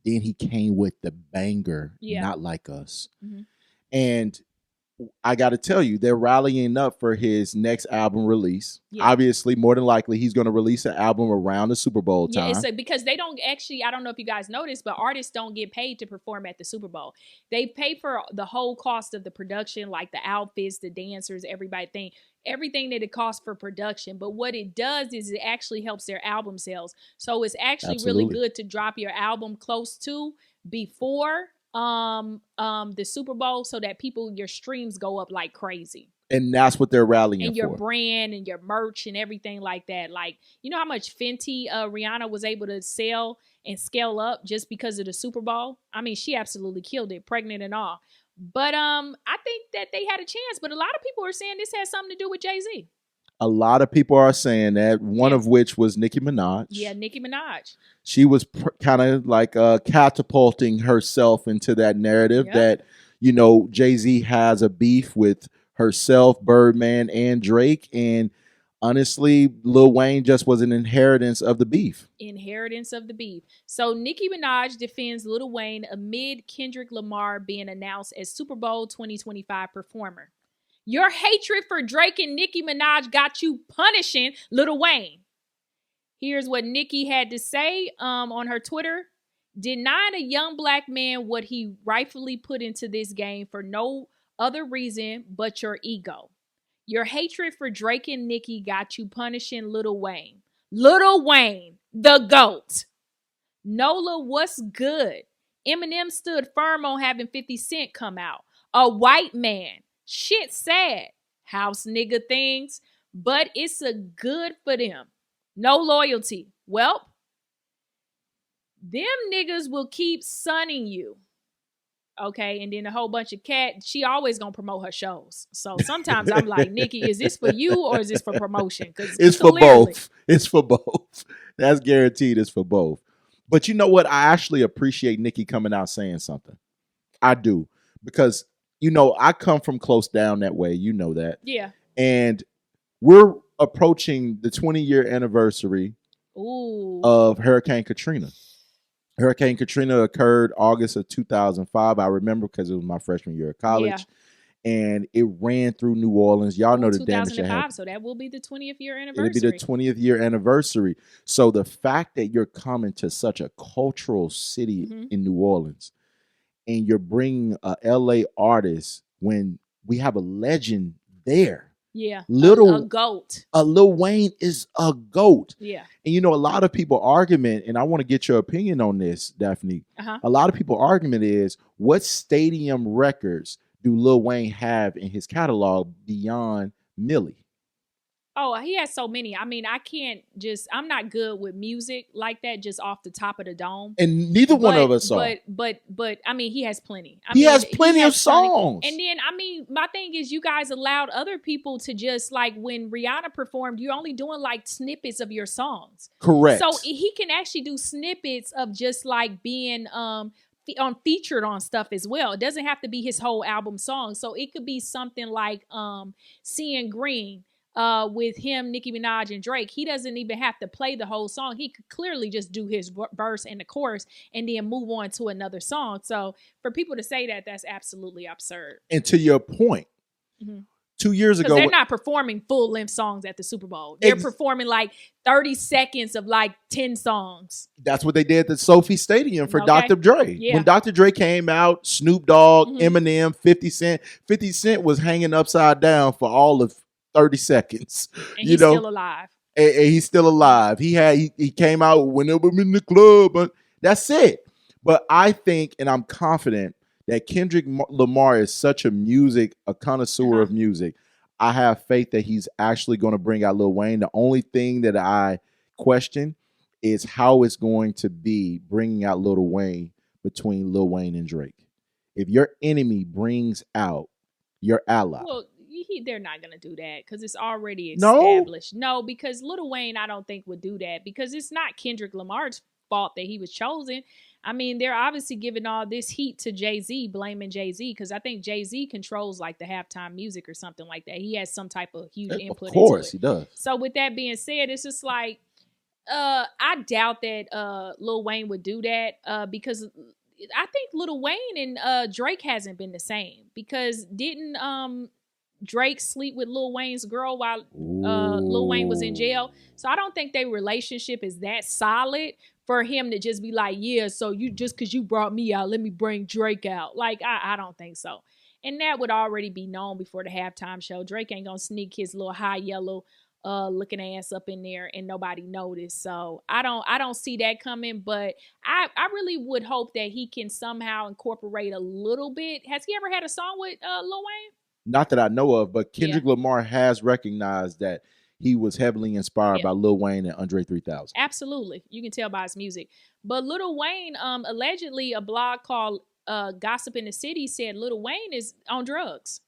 S3: Then he came with the banger,
S2: Yeah.
S3: Not Like Us.
S2: Mhm.
S3: And I got to tell you, they're rallying up for his next album release.
S2: Yeah.
S3: Obviously, more than likely, he's going to release an album around the Super Bowl time.
S2: Yeah, it's because they don't actually, I don't know if you guys noticed, but artists don't get paid to perform at the Super Bowl. They pay for the whole cost of the production, like the outfits, the dancers, everything that it costs for production. But what it does is it actually helps their album sales. So it's actually really
S3: Absolutely.
S2: good to drop your album close to before the Super Bowl, so that your streams go up like crazy.
S3: And that's what they're rallying
S2: And your
S3: for.
S2: brand and your merch and everything like that. Like, you know how much Fenty Rihanna was able to sell and scale up just because of the Super Bowl? I mean, she absolutely killed it, pregnant and all. But I think that they had a chance. But a lot of people are saying this has something to do with Jay-Z.
S3: A lot of people are saying that, one
S2: Yeah.
S3: of which was Nicki Minaj.
S2: Yeah, Nicki Minaj.
S3: She was kind of like catapulting herself into that narrative
S2: Yep.
S3: that, you know, Jay-Z has a beef with herself, Birdman, and Drake. And honestly, Lil Wayne just was an inheritance of the beef.
S2: Inheritance of the beef. So Nicki Minaj defends Lil Wayne amid Kendrick Lamar being announced as Super Bowl 2025 performer. Your hatred for Drake and Nicki Minaj got you punishing Lil Wayne. Here's what Nicki had to say on her Twitter. Denying a young black man what he rightfully put into this game for no other reason but your ego. Your hatred for Drake and Nicki got you punishing Lil Wayne. Lil Wayne, the GOAT. Nola, what's good? Eminem stood firm on having 50 Cent come out. A white man. Shit sad. House nigga things. But it's a good for them. No loyalty. Well, them niggas will keep sunning you. Okay, and then a whole bunch of she always gonna promote her shows. So sometimes I'm like, Nicki, is this for you or is this for promotion? Because
S3: it's for both. It's for both. That's guaranteed. It's for both. But you know what? I actually appreciate Nicki coming out saying something. I do. Because, you know, I come from close down that way. You know that.
S2: Yeah.
S3: And we're approaching the 20-year anniversary of Hurricane Katrina. Hurricane Katrina occurred August of 2005. I remember because it was my freshman year of college. Yeah. And it ran through New Orleans. Y'all know the damage it had.
S2: So that will be the 20th year anniversary.
S3: It'll be the 20th year anniversary. So the fact that you're coming to such a cultural city in New Orleans and you're bringing a LA artist when we have a legend there.
S2: Yeah, a GOAT.
S3: Lil Wayne is a GOAT.
S2: Yeah.
S3: And you know, a lot of people argument, and I want to get your opinion on this, Daphne. A lot of people argument is, what stadium records do Lil Wayne have in his catalog beyond Millie?
S2: Oh, he has so many. I mean, I'm not good with music like that, just off the top of the dome.
S3: And neither one of us are.
S2: But I mean, he has plenty.
S3: He has plenty of songs.
S2: And then, I mean, my thing is, you guys allowed other people to just, like, when Rihanna performed, you're only doing like snippets of your songs.
S3: Correct.
S2: So he can actually do snippets of just like being featured on stuff as well. It doesn't have to be his whole album song. So it could be something like Seeing Green. With him, Nicki Minaj, and Drake, he doesn't even have to play the whole song. He could clearly just do his verse and the chorus and then move on to another song. So for people to say that, that's absolutely absurd.
S3: And to your point, 2 years ago,
S2: they're not performing full-length songs at the Super Bowl. They're performing like 30 seconds of like 10 songs.
S3: That's what they did at the Sophie Stadium for Dr. Dre.
S2: Yeah.
S3: When Dr. Dre came out, Snoop Dogg, Eminem, 50 Cent. 50 Cent was hanging upside down for all of 30 seconds.
S2: And he's still alive.
S3: And he's still alive. He came out whenever I'm in the club, but that's it. But I think, and I'm confident, that Kendrick Lamar is such a connoisseur of music. I have faith that he's actually going to bring out Lil Wayne. The only thing that I question is how it's going to be bringing out Lil Wayne between Lil Wayne and Drake. If your enemy brings out your ally.
S2: Well, they're not going to do that because it's already established. No, because Lil Wayne, I don't think would do that because it's not Kendrick Lamar's fault that he was chosen. I mean, they're obviously giving all this heat to Jay-Z, blaming Jay-Z, because I think Jay-Z controls like the halftime music or something like that. He has some type of huge input. Of
S3: course, he does.
S2: So with that being said, it's just like, I doubt that Lil Wayne would do that because I think Lil Wayne and Drake hasn't been the same because didn't Drake sleep with Lil Wayne's girl while Lil Wayne was in jail? So I don't think their relationship is that solid for him to just be like, yeah, so you just because you brought me out, let me bring Drake out. Like, I don't think so. And that would already be known before the halftime show. Drake ain't gonna sneak his little high yellow looking ass up in there and nobody noticed. So I don't see that coming, but I really would hope that he can somehow incorporate a little bit. Has he ever had a song with Lil Wayne?
S3: Not that I know of, but Kendrick Lamar has recognized that he was heavily inspired by Lil Wayne and Andre 3000.
S2: Absolutely. You can tell by his music. But Lil Wayne, allegedly, a blog called Gossip in the City said Lil Wayne is on drugs.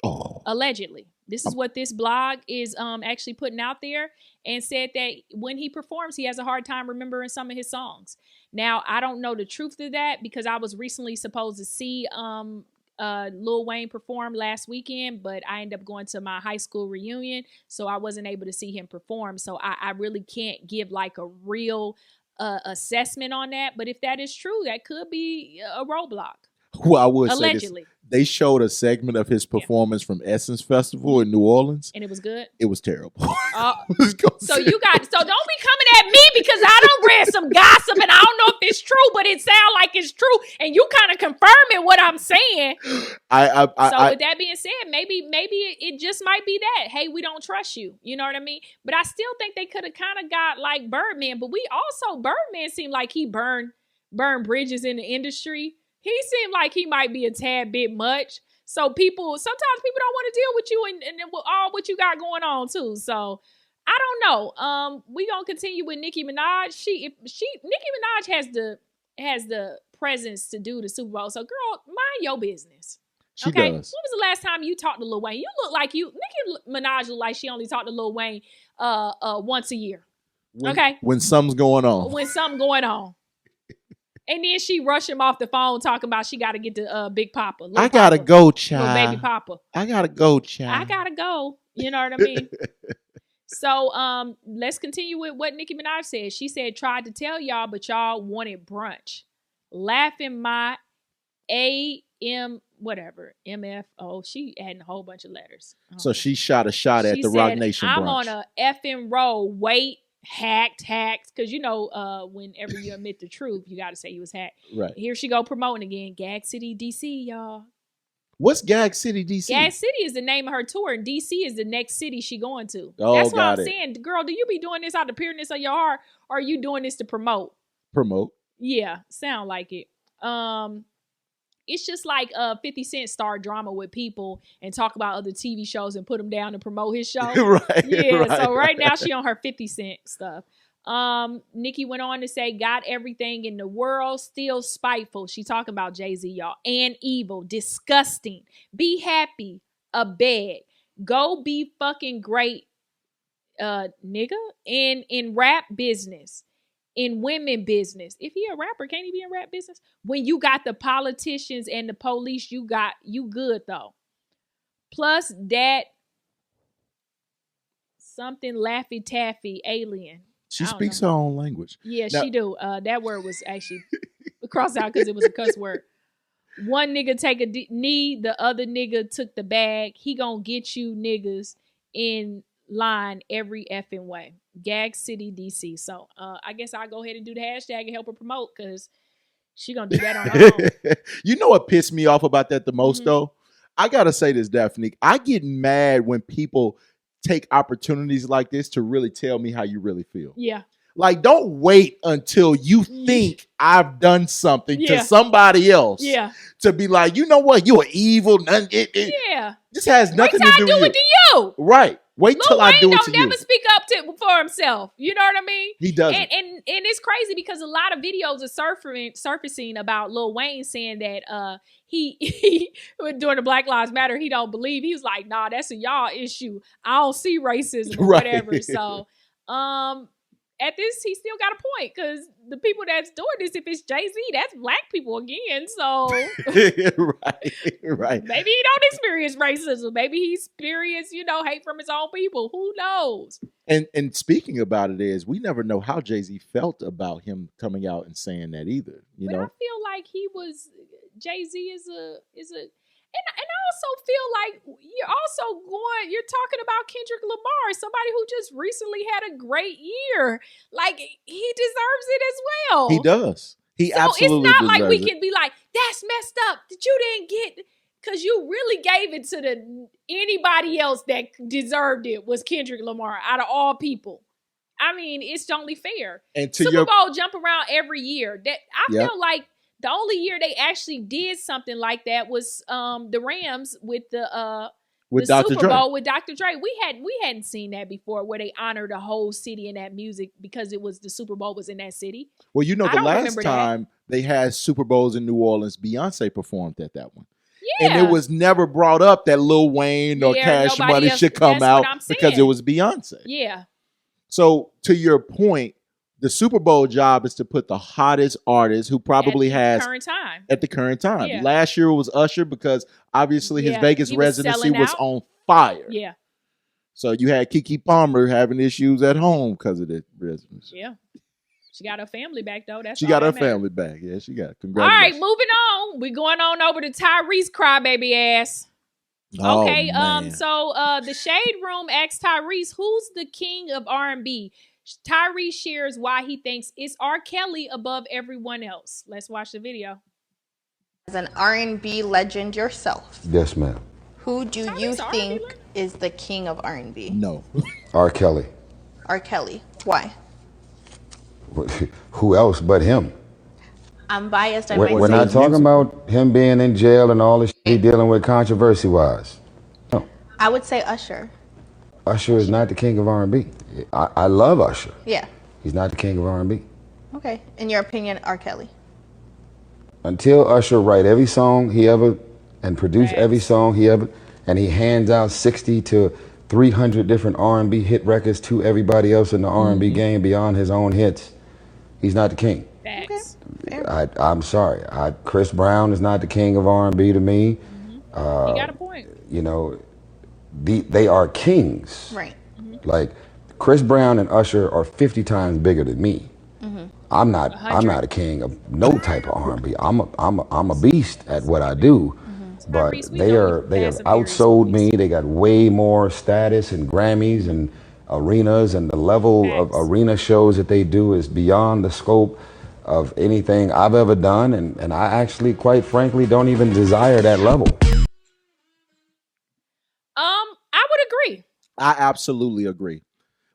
S3: Oh.
S2: Allegedly. This is what this blog is actually putting out there, and said that when he performs, he has a hard time remembering some of his songs. Now, I don't know the truth of that because I was recently supposed to see Lil Wayne performed last weekend, but I ended up going to my high school reunion, so I wasn't able to see him perform. So I really can't give like a real assessment on that. But if that is true, that could be a roadblock.
S3: Well, I would say
S2: Allegedly.
S3: this. They showed a segment of his performance from Essence Festival in New Orleans.
S2: And it was good?
S3: It was terrible.
S2: So don't be coming at me because I done read some gossip and I don't know if it's true, but it sounds like it's true. And you kind of confirming what I'm saying. With that being said, maybe it just might be that. Hey, we don't trust you. You know what I mean? But I still think they could have kind of got like Birdman. But Birdman seemed like he burned bridges in the industry. He seemed like he might be a tad bit much. So sometimes people don't want to deal with you and with all what you got going on too. So I don't know. We gonna continue with Nicki Minaj. Nicki Minaj has the presence to do the Super Bowl. So girl, mind your business.
S3: She
S2: okay.
S3: does.
S2: When was the last time you talked to Lil Wayne? You look like Nicki Minaj look like she only talked to Lil Wayne once a year.
S3: When something's going on.
S2: When something going on. And then she rushed him off the phone talking about she got to get to Big Papa.
S3: I got to go, child.
S2: Little baby Papa.
S3: I got to go, child.
S2: I got to go. You know what I mean? So let's continue with what Nicki Minaj said. She said, tried to tell y'all, but y'all wanted brunch. Laughing my MF. She adding a whole bunch of letters.
S3: So she shot a shot at the Rock Nation brunch.
S2: I'm on a effing roll. Wait. Hacked, because whenever you admit the truth, you got to say you was hacked.
S3: Right.
S2: Here she go promoting again. Gag City, DC, y'all.
S3: What's Gag City, DC?
S2: Gag City is the name of her tour, and DC is the next city she going to.
S3: Oh,
S2: that's what I'm saying. Girl, do you be doing this out of the pureness of your heart, or are you doing this to promote?
S3: Promote.
S2: Yeah, sound like it. It's just like 50 Cent start drama with people and talk about other TV shows and put them down to promote his show.
S3: Right.
S2: Yeah.
S3: Right,
S2: so right now she on her 50 Cent stuff. Nicki went on to say, got everything in the world, still spiteful. She talking about Jay-Z, y'all. And evil, disgusting. Be happy, a beg. Go be fucking great, nigga. In rap business. In women business. If he a rapper, can't he be in rap business? When you got the politicians and the police, you good though. Plus that something Laffy Taffy alien.
S3: She speaks her own language.
S2: Yeah, she do. That word was actually crossed out because it was a cuss word. One nigga take a knee, the other nigga took the bag. He gonna get you niggas in line every effing way. Gag City, DC. So I guess I'll go ahead and do the hashtag and help her promote because she gonna do that on her own.
S3: You know what pissed me off about that the most though? I gotta say this, Daphnique. I get mad when people take opportunities like this to really tell me how you really feel.
S2: Yeah.
S3: Like, don't wait until you think I've done something to somebody else to be like, you know what, you are evil. This has nothing to do with you.
S2: Wait till I do it to you.
S3: Right. Wait till I do it to you.
S2: Don't never speak up for himself. You know what I mean?
S3: He doesn't.
S2: And it's crazy because a lot of videos are surfacing about Lil Wayne saying that he during the Black Lives Matter, he don't believe. He was like, nah, that's a y'all issue. I don't see racism or whatever. So at this, he still got a point because the people that's doing this, if it's Jay-Z, that's black people again. So
S3: right.
S2: Maybe he don't experience racism. Maybe he experienced, hate from his own people. Who knows?
S3: And speaking about it is, we never know how Jay-Z felt about him coming out and saying that either. You know,
S2: I feel like Jay-Z is a. And I also feel like you're talking about Kendrick Lamar, somebody who just recently had a great year. Like, he deserves it as well.
S3: He does. He absolutely
S2: it's not like we
S3: deserves
S2: can be like, that's messed up that you didn't get, because you really gave it to anybody else that deserved it was Kendrick Lamar out of all people. I mean, it's only fair. And Super Bowl jump around every year. That I feel like the only year they actually did something like that was the Rams with the Super Bowl with Dr. Dre. We hadn't seen that before, where they honored a whole city in that music because it was the Super Bowl was in that city.
S3: Well, the last time they had Super Bowls in New Orleans, Beyonce performed at that one. Yeah. And it was never brought up that Lil Wayne or Cash Money should come out because it was Beyonce.
S2: Yeah.
S3: So to your point, The Super Bowl job is to put the hottest artist who probably has at the current time.
S2: Yeah.
S3: Last year was Usher because obviously his Vegas residency was on fire.
S2: Yeah.
S3: So you had Keke Palmer having issues at home because of the residency.
S2: Yeah. She got her family back though.
S3: She got her family back. Yeah, she got. Congratulations.
S2: All right, moving on. We're going on over to Tyrese crybaby ass. Okay, so the Shade Room asked Tyrese, who's the king of R&B? Tyrese shares why he thinks it's R. Kelly above everyone else. Let's watch the video.
S7: As an R&B legend yourself,
S8: Yes, ma'am.
S7: who do you think is the king of R&B?
S3: No.
S8: R. Kelly.
S7: R. Kelly. Why?
S8: Who else but him?
S7: I'm biased. I
S8: We're not talking about him being in jail and all the shit he dealing with controversy-wise. No.
S7: I would say Usher.
S8: Usher is not the king of R&B. I love Usher.
S7: Yeah.
S8: He's not the king of R&B.
S7: Okay. In your opinion, R. Kelly.
S8: Until Usher write every song he ever and produce every song he ever, and he hands out 60 to 300 different R&B hit records to everybody else in the R&B game beyond his own hits, he's not the king.
S2: Facts.
S8: I'm sorry. Chris Brown is not the king of R&B to me.
S2: You got a point.
S8: You know, they are kings.
S7: Right.
S8: Like Chris Brown and Usher are 50 times bigger than me. I'm not a king of no type of R&B. I'm a beast at what I do. But they have outsold me. They got way more status and Grammys and arenas, and the level of arena shows that they do is beyond the scope of anything I've ever done, and I actually, quite frankly, don't even desire that level.
S2: I would agree.
S3: I absolutely agree.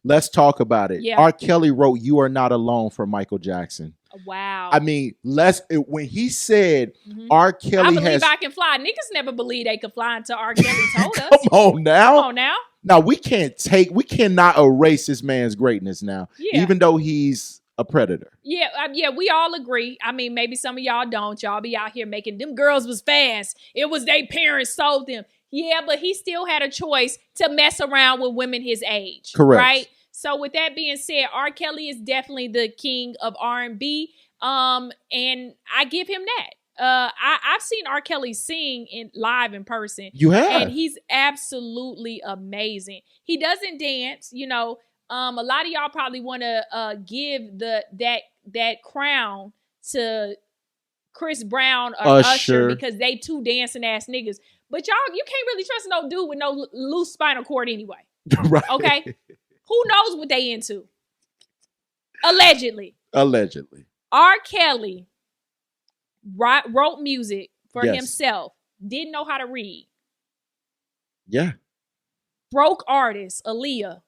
S3: Let's talk about it.
S2: Yeah.
S3: R. Kelly wrote "You Are Not Alone" for Michael Jackson.
S2: Wow.
S3: I mean, when he said R. Kelly
S2: I believe I can fly. Niggas never believed they could fly until R. Kelly told us.
S3: Come on now.
S2: Come on now.
S3: Now we cannot erase this man's greatness now, even though he's a predator.
S2: Yeah, we all agree. I mean, maybe some of y'all don't. Y'all be out here making them girls was fast. It was their parents sold them. Yeah, but he still had a choice to mess around with women his age.
S3: Correct.
S2: Right? So with that being said, R. Kelly is definitely the king of R&B. And I give him that. I've seen R. Kelly sing live in person.
S3: You have?
S2: And he's absolutely amazing. He doesn't dance, you know. A lot of y'all probably want to give that crown to Chris Brown or Usher because they two dancing ass niggas. But y'all, you can't really trust no dude with no loose spinal cord anyway.
S3: Right.
S2: Okay? Who knows what they into? Allegedly. R. Kelly wrote music for himself. Didn't know how to read.
S3: Yeah.
S2: Broke artist, Aaliyah.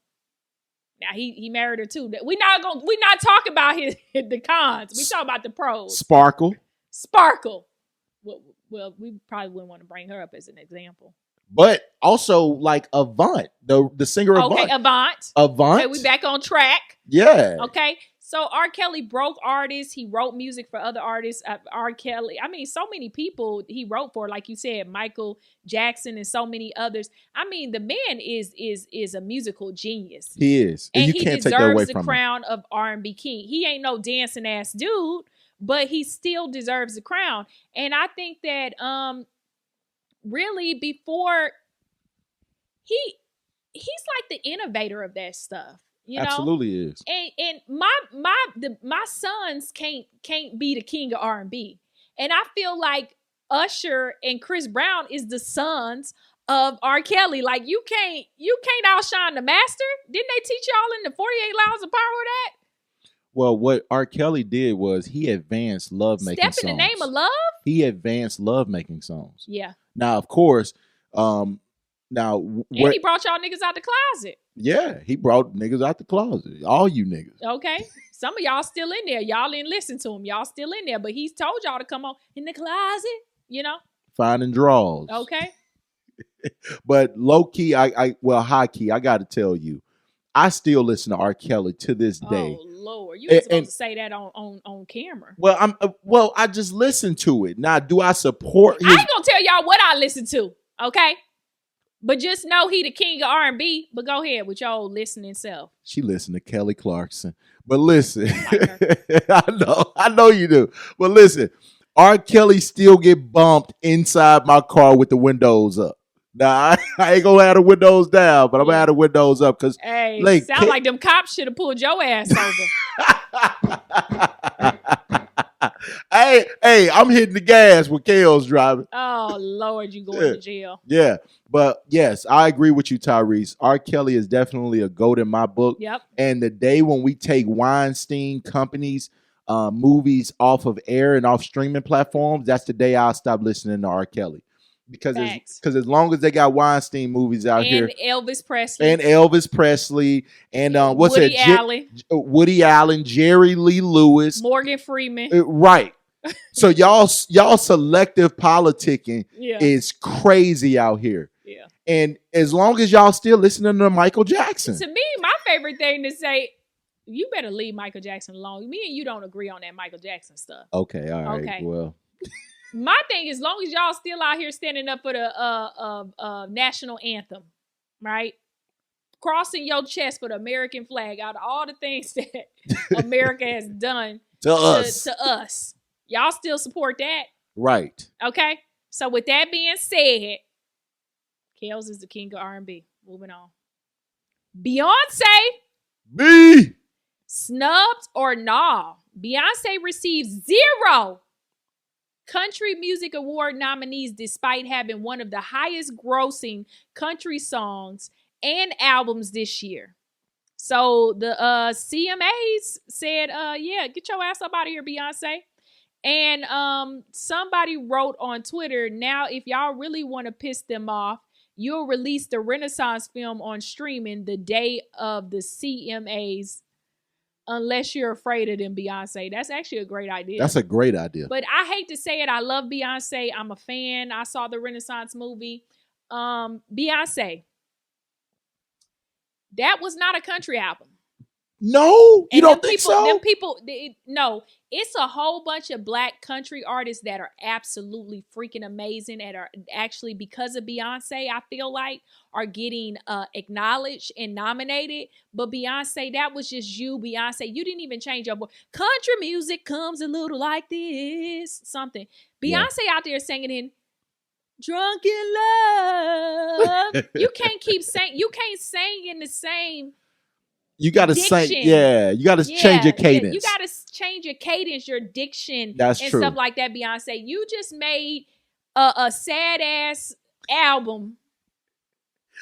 S2: Now he married her too. We're not talking about the cons. We talking about the pros.
S3: Sparkle.
S2: Well, we probably wouldn't want to bring her up as an example.
S3: But also like Avant, the singer Avant.
S2: Okay, Avant. Okay, we back on track.
S3: Yeah.
S2: Okay. So R. Kelly broke artists. He wrote music for other artists. R. Kelly, I mean, so many people he wrote for, like you said, Michael Jackson and so many others. I mean, the man is a musical genius.
S3: He is. And you can't take that away from him.
S2: He deserves the crown of R&B king. He ain't no dancing ass dude, but he still deserves the crown. And I think that really before he's like the innovator of that stuff. You know?
S3: Absolutely is.
S2: And my sons can't be the king of R&B. And I feel like Usher and Chris Brown is the sons of R. Kelly. Like you can't outshine the master. Didn't they teach y'all in the 48 Laws of Power that?
S3: Well, what R. Kelly did was he advanced love-making songs.
S2: Step in the name of love?
S3: He advanced love-making songs.
S2: Yeah.
S3: Now, of course, and
S2: he brought y'all niggas out the closet.
S3: Yeah, he brought niggas out the closet. All you niggas.
S2: Okay. Some of y'all still in there. Y'all didn't listen to him. Y'all still in there. But he's told y'all to come on in the closet, you know?
S3: Finding draws.
S2: Okay.
S3: But low-key, high key, I got to tell you, I still listen to R. Kelly to this day.
S2: Oh, Lord. You were supposed to say that on camera.
S3: Well, I just listen to it. Now, do I support his...
S2: I ain't going to tell y'all what I listen to, okay? But just know he the king of R&B. But go ahead with your old listening self.
S3: She listened to Kelly Clarkson. But listen, I know you do. But listen, R. Kelly still get bumped inside my car with the windows up. Now, I ain't gonna have the windows down, but I'm gonna have the windows up because
S2: hey, sound like them cops should have pulled your ass over.
S3: Hey, I'm hitting the gas when Kale's driving.
S2: Oh Lord, you going to jail?
S3: Yeah, but yes, I agree with you, Tyrese. R. Kelly is definitely a GOAT in my book.
S2: Yep.
S3: And the day when we take Weinstein Company's movies off of air and off streaming platforms, that's the day I'll stop listening to R. Kelly. Because as long as they got Weinstein movies out here,
S2: and Elvis Presley, and
S3: what's
S2: Woody
S3: that?
S2: Allen,
S3: Woody Allen, Jerry Lee Lewis,
S2: Morgan Freeman,
S3: right? So y'all selective politicking is crazy out here.
S2: Yeah.
S3: And as long as y'all still listening to Michael Jackson,
S2: to me, my favorite thing to say, you better leave Michael Jackson alone. Me and you don't agree on that Michael Jackson stuff.
S3: Okay, all right.
S2: Okay.
S3: Well.
S2: My thing, as long as y'all still out here standing up for the national anthem, right? Crossing your chest for the American flag out of all the things that America has done to us. Y'all still support that?
S3: Right.
S2: Okay. So with that being said, Kels is the king of R&B. Moving on. Beyonce.
S3: B.
S2: Snubbed or nah? Beyonce received 0 Country Music Award nominees despite having one of the highest grossing country songs and albums this year. So the CMAs said, get your ass up out of here, Beyonce. And somebody wrote on Twitter, now if y'all really want to piss them off, you'll release the Renaissance film on streaming the day of the CMAs. Unless you're afraid of them, Beyonce. That's actually a great idea.
S3: That's a great idea.
S2: But I hate to say it. I love Beyonce. I'm a fan. I saw the Renaissance movie. Beyonce. That was not a country album.
S3: No, you don't think so?
S2: Them people, no. It's a whole bunch of black country artists that are absolutely freaking amazing and are actually, because of Beyonce, I feel like, are getting acknowledged and nominated. But Beyonce, that was just you, Beyonce. You didn't even change your voice. Country music comes a little like this. Something. Beyonce out there singing in Drunk in Love. You can't keep saying, you can't sing in the same.
S3: You got to say, you got to change your cadence.
S2: You got to change your cadence, your diction,
S3: That's
S2: and
S3: true.
S2: Stuff like that, Beyonce. You just made a sad-ass album.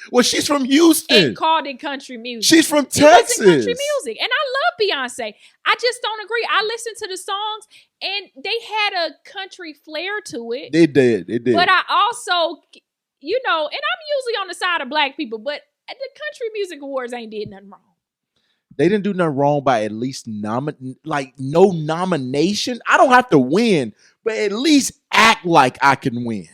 S3: Well, she's from Houston.
S2: And called it country music.
S3: She's from Texas.
S2: It wasn't country music. And I love Beyonce. I just don't agree. I listened to the songs, and they had a country flair to it.
S3: They did.
S2: But I also, and I'm usually on the side of black people, but the Country Music Awards ain't did nothing wrong.
S3: They didn't do nothing wrong by at least no nomination. I don't have to win, but at least act like I can win.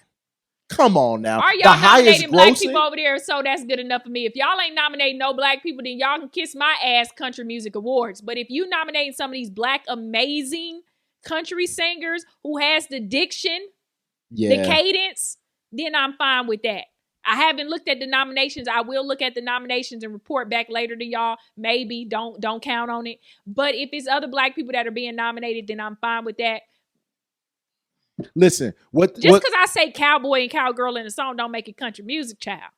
S3: Come on now.
S2: Are y'all nominating black people over there? So that's good enough for me. If y'all ain't nominating no black people, then y'all can kiss my ass, Country Music Awards. But if you nominating some of these black amazing country singers who has the diction, the cadence, then I'm fine with that. I haven't looked at the nominations. I will look at the nominations and report back later to y'all. Maybe don't count on it. But if it's other black people that are being nominated, then I'm fine with that.
S3: Listen,
S2: just because I say cowboy and cowgirl in a song don't make it country music, child.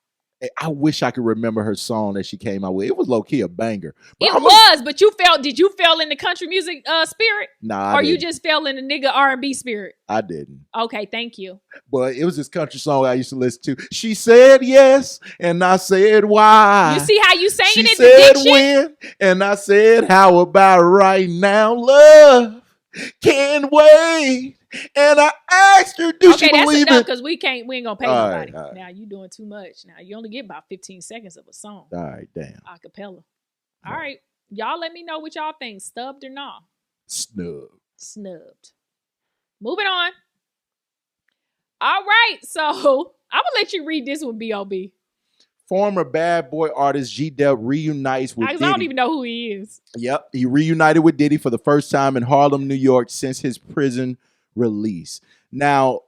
S3: I wish I could remember her song that she came out with. It was low key a banger.
S2: But you felt. Did you fell in the country music spirit?
S3: Nah,
S2: or you just fell in the nigga R&B spirit?
S3: I didn't.
S2: Okay, thank you.
S3: But it was this country song I used to listen to. She said yes, and I said why.
S2: You see how you saying
S3: she
S2: it?
S3: Said when, and I said how about right now, love can't wait. And I asked her, do she believe it?
S2: Because we ain't gonna pay nobody. Right. Now you doing too much. Now you only get about 15 seconds of a song.
S3: All right, damn.
S2: Acapella. All right. Y'all let me know what y'all think. Stubbed or not? Snubbed. Moving on. All right. So I'm gonna let you read this one, B.O.B.
S3: Former Bad Boy artist G-Dep reunites with Diddy.
S2: I don't even know who he is.
S3: Yep. He reunited with Diddy for the first time in Harlem, New York since his prison release. Now,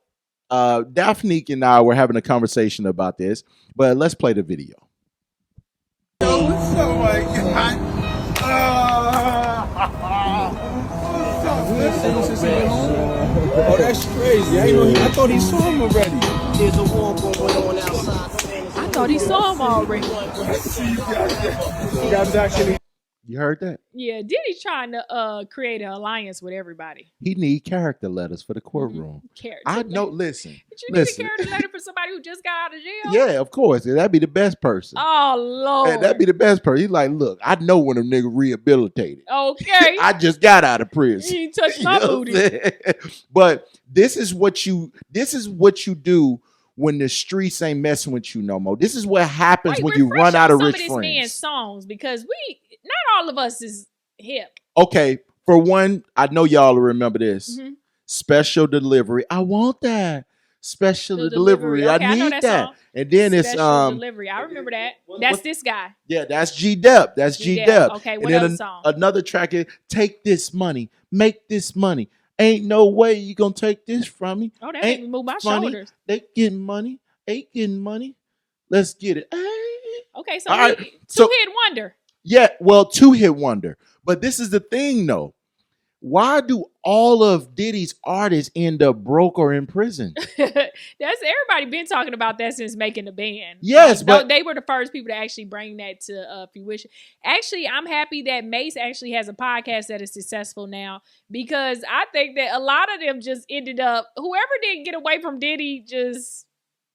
S3: Daphnique and I were having a conversation about this, but let's play the video.
S4: Oh my God. Oh, that's crazy. I thought he saw him already. There's a war going on outside.
S2: I thought he saw him already.
S5: You guys actually.
S3: You heard that?
S2: Yeah, Diddy's trying to create an alliance with everybody.
S3: He need character letters for the courtroom.
S2: Character
S3: I know.
S2: letter.
S3: Listen,
S2: But you need a character letter for somebody who just got out of jail?
S3: Yeah, of course. That'd be the best person.
S2: Oh, Lord.
S3: Hey, that'd be the best person. He's like, look, I know when a nigga rehabilitated.
S2: Okay.
S3: I just got out of prison.
S2: He touched my booty.
S3: But this is what you do when the streets ain't messing with you no more. This is what happens when you run out of rich friends. Some of this man's
S2: songs, because not all of us is hip.
S3: Okay, for one, I know y'all will remember this.
S2: Mm-hmm.
S3: Special delivery. I want that. Special delivery.
S2: Okay,
S3: I need
S2: that
S3: that.
S2: song.
S3: And then
S2: Special
S3: it's
S2: delivery. I remember that. That's this guy.
S3: Yeah, that's G-Dep. That's G-Dep.
S2: Okay,
S3: and
S2: what
S3: then
S2: other song?
S3: Another track is Take This Money, Make This Money. Ain't no way you gonna take this from me.
S2: Oh, that
S3: ain't
S2: made me move my
S3: funny.
S2: shoulders.
S3: They getting money. Ain't getting money. Let's get it. Hey.
S2: Okay, so
S3: All right,
S2: two-hit wonder.
S3: Yeah, well, two-hit wonder. But this is the thing, though. Why do all of Diddy's artists end up broke or in prison?
S2: That's everybody been talking about that since making the band.
S3: Yes, but
S2: they were the first people to actually bring that to fruition. Actually, I'm happy that Mace actually has a podcast that is successful now, because I think that a lot of them just ended up, whoever didn't get away from Diddy, they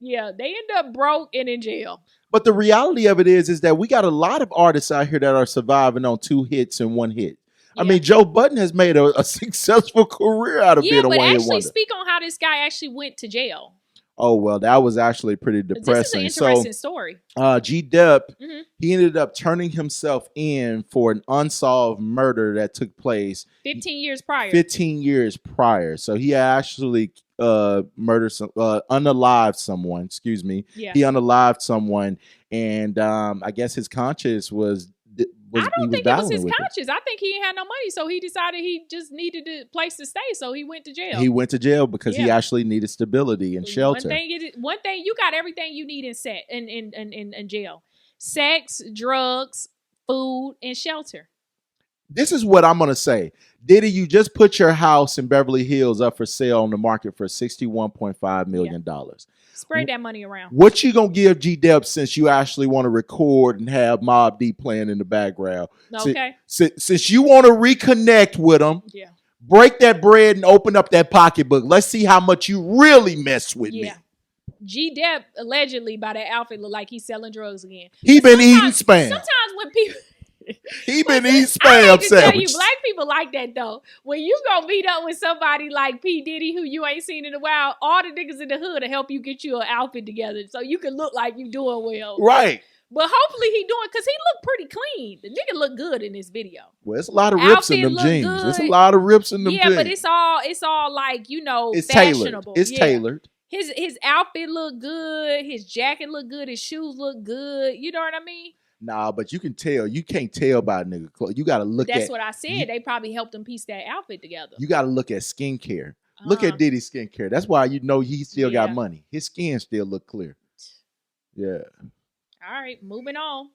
S2: end up broke and in jail.
S3: But the reality of it is that we got a lot of artists out here that are surviving on 2 hits and 1 hit. Yeah. I mean, Joe Budden has made a successful career out of being a one-hit wonder. Yeah, but actually
S2: speak on how this guy actually went to jail.
S3: Oh, well, that was actually pretty depressing.
S2: This is an interesting story.
S3: G-Dep, he ended up turning himself in for an unsolved murder that took place
S2: 15 years prior.
S3: 15 years prior. So he actually unalived someone. Excuse me.
S2: Yeah.
S3: He unalived someone, and I guess his conscience was.
S2: I don't think it was his conscience. I think he ain't had no money, so he decided he just needed a place to stay, so he went to jail.
S3: He went to jail because he actually needed stability and shelter.
S2: One thing, you got everything you need in jail: sex, drugs, food, and shelter.
S3: This is what I'm gonna say. Diddy, you just put your house in Beverly Hills up for sale on the market for $61.5 million.
S2: Spread that money around.
S3: What you gonna give G-Dep since you actually want to record and have Mobb Deep playing in the background?
S2: Okay.
S3: Since you want to reconnect with him, break that bread and open up that pocketbook. Let's see how much you really mess with me.
S2: G-Dep allegedly by that outfit look like he's selling drugs again.
S3: He been eating spam.
S2: Sometimes when people
S3: he been eating spam sandwiches.
S2: Tell you, black people like that though. When you gonna meet up with somebody like P. Diddy who you ain't seen in a while, all the niggas in the hood to help you get you an outfit together so you can look like you doing well.
S3: Right.
S2: But hopefully he doing, because he looked pretty clean. The nigga look good in this video.
S3: Well, it's a lot of rips in them jeans.
S2: Good.
S3: It's a lot of rips in them jeans.
S2: Yeah, but it's all like,
S3: it's
S2: fashionable.
S3: Tailored. It's tailored.
S2: His outfit look good. His jacket look good. His shoes look good. You know what I mean?
S3: Nah, but you can tell. You can't tell by a nigga clothes. You got to look at.
S2: That's what I said. They probably helped him piece that outfit together.
S3: You got to look at skincare. Look at Diddy's skincare. That's why you know he still got money. His skin still look clear. Yeah.
S2: All right, moving on.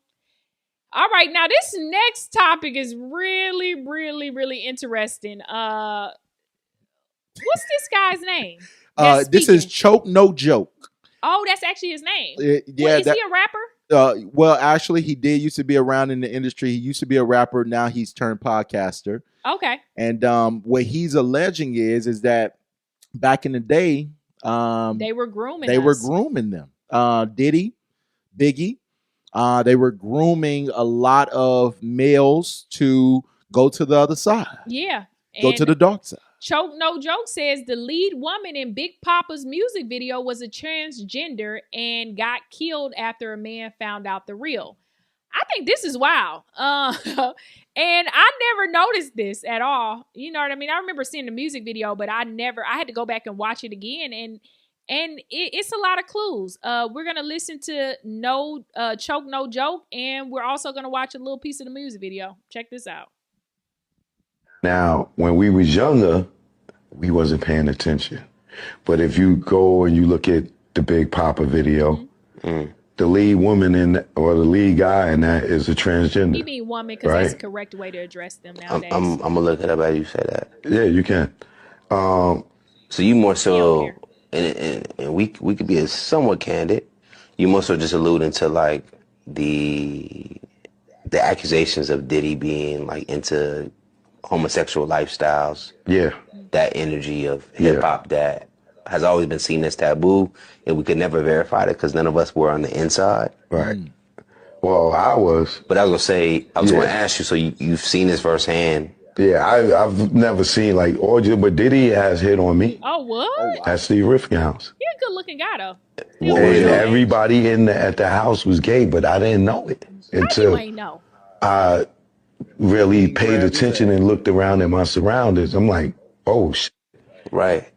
S2: All right, now this next topic is really, really, really interesting. What's this guy's name?
S3: This is Choke No Joke.
S2: Oh, that's actually his name.
S3: Yeah,
S2: is he a rapper?
S3: Well, actually, he did used to be around in the industry. He used to be a rapper. Now he's turned podcaster.
S2: Okay.
S3: And what he's alleging is that back in the day,
S2: they were grooming.
S3: Were grooming them. Diddy, Biggie, they were grooming a lot of males to go to the other side.
S2: Yeah.
S3: Go to the dark side.
S2: Choke No Joke says the lead woman in Big Papa's music video was a transgender and got killed after a man found out the real. I think this is wild. And I never noticed this at all. You know what I mean? I remember seeing the music video, but I had to go back and watch it again. And it's a lot of clues. We're going to listen to Choke No Joke, and we're also going to watch a little piece of the music video. Check this out.
S9: Now, when we was younger, we wasn't paying attention. But if you go and you look at the Big Papa video, the lead woman or the lead guy in that is a transgender.
S2: You mean woman because that's the correct way to address them nowadays.
S10: I'm gonna look it up as you say that.
S9: Yeah, you can.
S10: So you more so, and we could be somewhat candid. You more so just alluding to like the accusations of Diddy being like into homosexual lifestyles.
S9: Yeah.
S10: That energy of hip hop that has always been seen as taboo, and we could never verify it because none of us were on the inside.
S9: Right. Well, I was.
S10: But I was gonna ask you. So you've seen this firsthand.
S9: Yeah, I've never seen like but Diddy has hit on me.
S2: Oh, what?
S9: At Steve Rifkin's house.
S2: You're a good looking guy though.
S9: And everybody at the house was gay, but I didn't know it until
S2: you ain't know?
S9: I really paid attention and looked around at my surroundings. I'm like, oh shit.
S10: Right.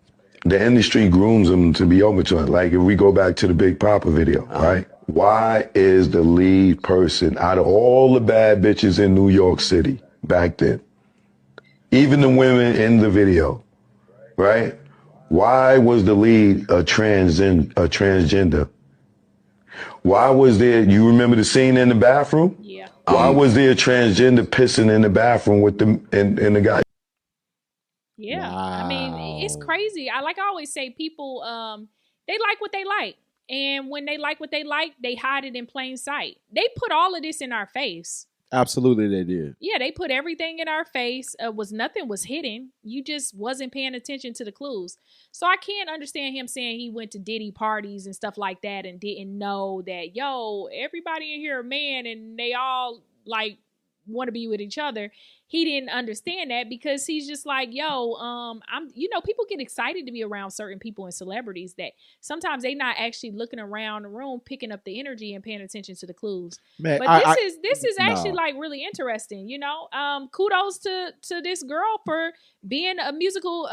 S9: The industry grooms them to be open to it. Like if we go back to the Big Papa video, right? Why is the lead person out of all the bad bitches in New York City back then, even the women in the video, right? Why was the lead a transgender? Why was there, you remember the scene in the bathroom?
S2: Yeah.
S9: Why was there a transgender pissing in the bathroom with and the guy?
S2: Yeah. Wow. I mean, it's crazy. I always say people, they like what they like. And when they like what they like, they hide it in plain sight. They put all of this in our face.
S3: Absolutely, they did.
S2: Yeah, they put everything in our face. Nothing was hidden. You just wasn't paying attention to the clues. So I can't understand him saying he went to Diddy parties and stuff like that and didn't know that, everybody in here a man and they all like want to be with each other. He didn't understand that because he's just like, people get excited to be around certain people and celebrities that sometimes they not actually looking around the room, picking up the energy and paying attention to the clues. Man, but this is actually like really interesting, kudos to this girl for being a musical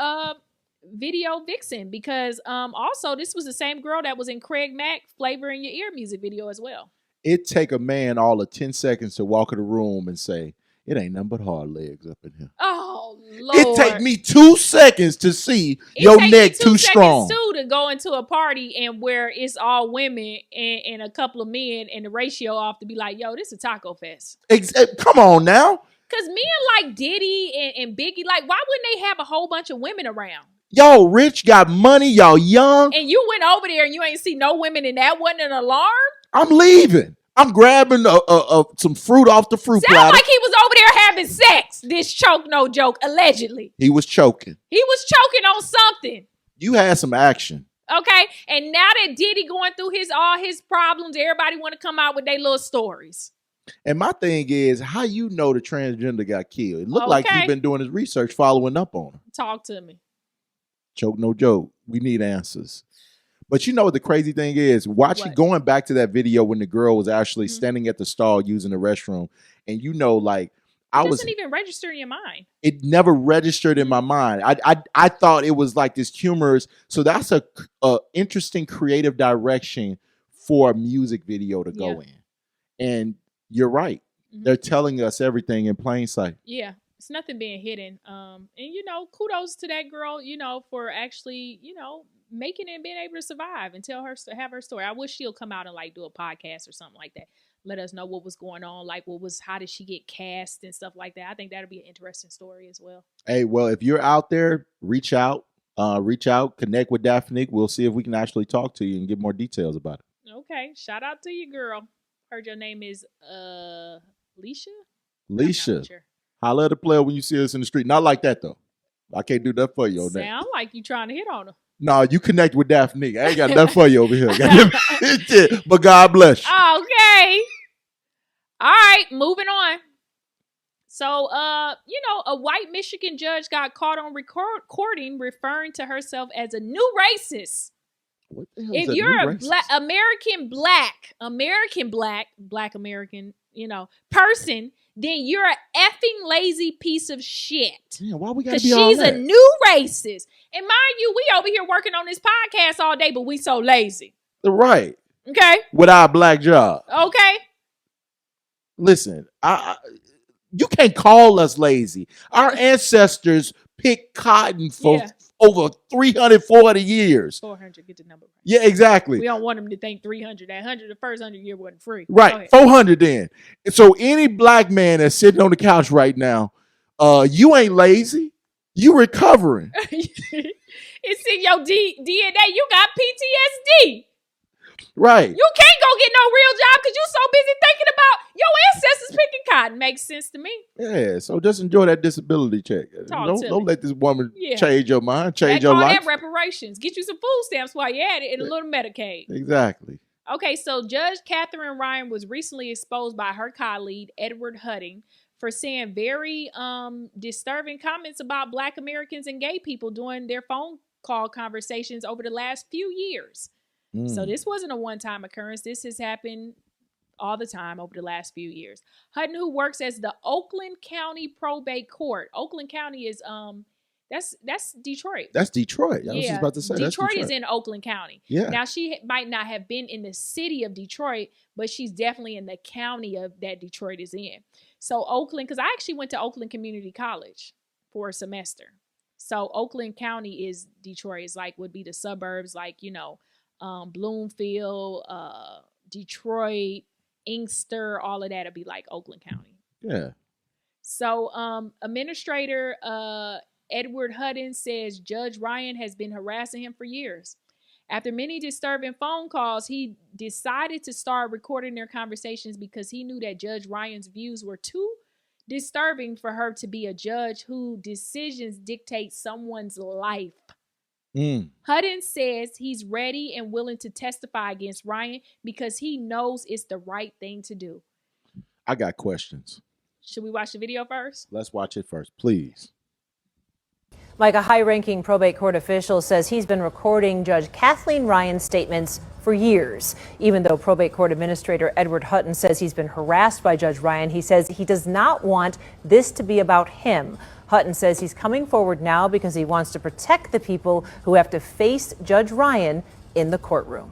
S2: video vixen because also this was the same girl that was in Craig Mack Flavor in Your Ear music video as well.
S3: It take a man all of 10 seconds to walk in the room and say, it ain't nothing but hard legs up in here.
S2: Oh, Lord.
S3: It take me 2 seconds to see your neck too strong.
S2: Too to go into a party and where it's all women and a couple of men and the ratio off to be like, this is a taco fest.
S3: Come on now.
S2: Because men like Diddy and Biggie, like, why wouldn't they have a whole bunch of women around?
S3: Y'all rich, got money, y'all young.
S2: And you went over there and you ain't see no women and that wasn't an alarm?
S3: I'm leaving. I'm grabbing some fruit off the fruit platter.
S2: Sound like he was over there having sex. This choke, no joke, allegedly.
S3: He was choking.
S2: He was choking on something.
S3: You had some action.
S2: Okay, and now that Diddy going through all his problems, everybody want to come out with their little stories.
S3: And my thing is, how you know the transgender got killed? It looked like he's been doing his research, following up on him.
S2: Talk to me.
S3: Choke, no joke. We need answers. But you know what the crazy thing is? Going back to that video when the girl was actually standing at the stall using the restroom, and it doesn't
S2: even register in your mind.
S3: It never registered in my mind. I thought it was like this humorous. So that's a interesting creative direction for a music video to go in. And you're right. Mm-hmm. They're telling us everything in plain sight.
S2: Yeah. It's nothing being hidden. And kudos to that girl, for actually, making it and being able to survive and have her story. I wish she'll come out and like do a podcast or something like that. Let us know what was going on, like how did she get cast and stuff like that. I think that'll be an interesting story as well.
S3: Hey, well, if you're out there, reach out, connect with Daphnique. We'll see if we can actually talk to you and get more details about it.
S2: Okay, shout out to you, girl. Heard your name is Leisha.
S3: Leisha, holla at the player when you see us in the street. Not like that though. I can't do that for you.
S2: Sound like you trying to hit on her.
S3: No, you connect with Daphnique. I ain't got nothing for you over here. But God bless you.
S2: Okay. All right, moving on. So, a white Michigan judge got caught on recording referring to herself as a new racist.
S3: What the hell
S2: if
S3: is
S2: you're
S3: a
S2: a black American, person, then you're an effing lazy piece of shit.
S3: Yeah, why we gotta be all
S2: she's
S3: that?
S2: a new racist. And mind you, we over here working on this podcast all day, but we so lazy.
S3: Right.
S2: Okay.
S3: With our black job.
S2: Okay.
S3: Listen, you can't call us lazy. Our ancestors picked cotton for over 300, 400 years.
S2: 400, get the number right.
S3: Yeah, exactly.
S2: We don't want them to think 300. That 100, the first 100 year wasn't free.
S3: Right, 400 then. So any black man that's sitting on the couch right now, you ain't lazy. You recovering.
S2: It's in your DNA. You got PTSD.
S3: Right.
S2: You can't go get no real job because you so busy thinking about your ancestors picking cotton. Makes sense to me.
S3: Yeah, so just enjoy that disability check. Don't let this woman change your mind, change your life.
S2: That reparations. Get you some food stamps while you're at it and a little Medicaid.
S3: Exactly.
S2: Okay, so Judge Catherine Ryan was recently exposed by her colleague, Edward Hutton, for saying very disturbing comments about Black Americans and gay people during their phone call conversations over the last few years. So this wasn't a one-time occurrence. This has happened all the time over the last few years. Hutton, who works as the Oakland County Probate Court. Oakland County is that's Detroit.
S3: That's Detroit. I was just about to say
S2: Detroit is in Oakland County.
S3: Yeah.
S2: Now she might not have been in the city of Detroit, but she's definitely in the county of that Detroit is in. So Oakland, because I actually went to Oakland Community College for a semester. So Oakland County is Detroit. It's like would be the suburbs, like Bloomfield, Detroit, Inkster, all of that would be like Oakland County.
S3: Yeah.
S2: So Administrator Edward Hutton says Judge Ryan has been harassing him for years. After many disturbing phone calls, he decided to start recording their conversations because he knew that Judge Ryan's views were too disturbing for her to be a judge whose decisions dictate someone's life. Hutton says he's ready and willing to testify against Ryan because he knows it's the right thing to do.
S3: I got questions.
S2: Should we watch the video first?
S3: Let's watch it first, please.
S11: Mike, a high-ranking probate court official says he's been recording Judge Kathleen Ryan's statements for years. Even though probate court administrator Edward Hutton says he's been harassed by Judge Ryan, he says he does not want this to be about him. Hutton says he's coming forward now because he wants to protect the people who have to face Judge Ryan in the courtroom.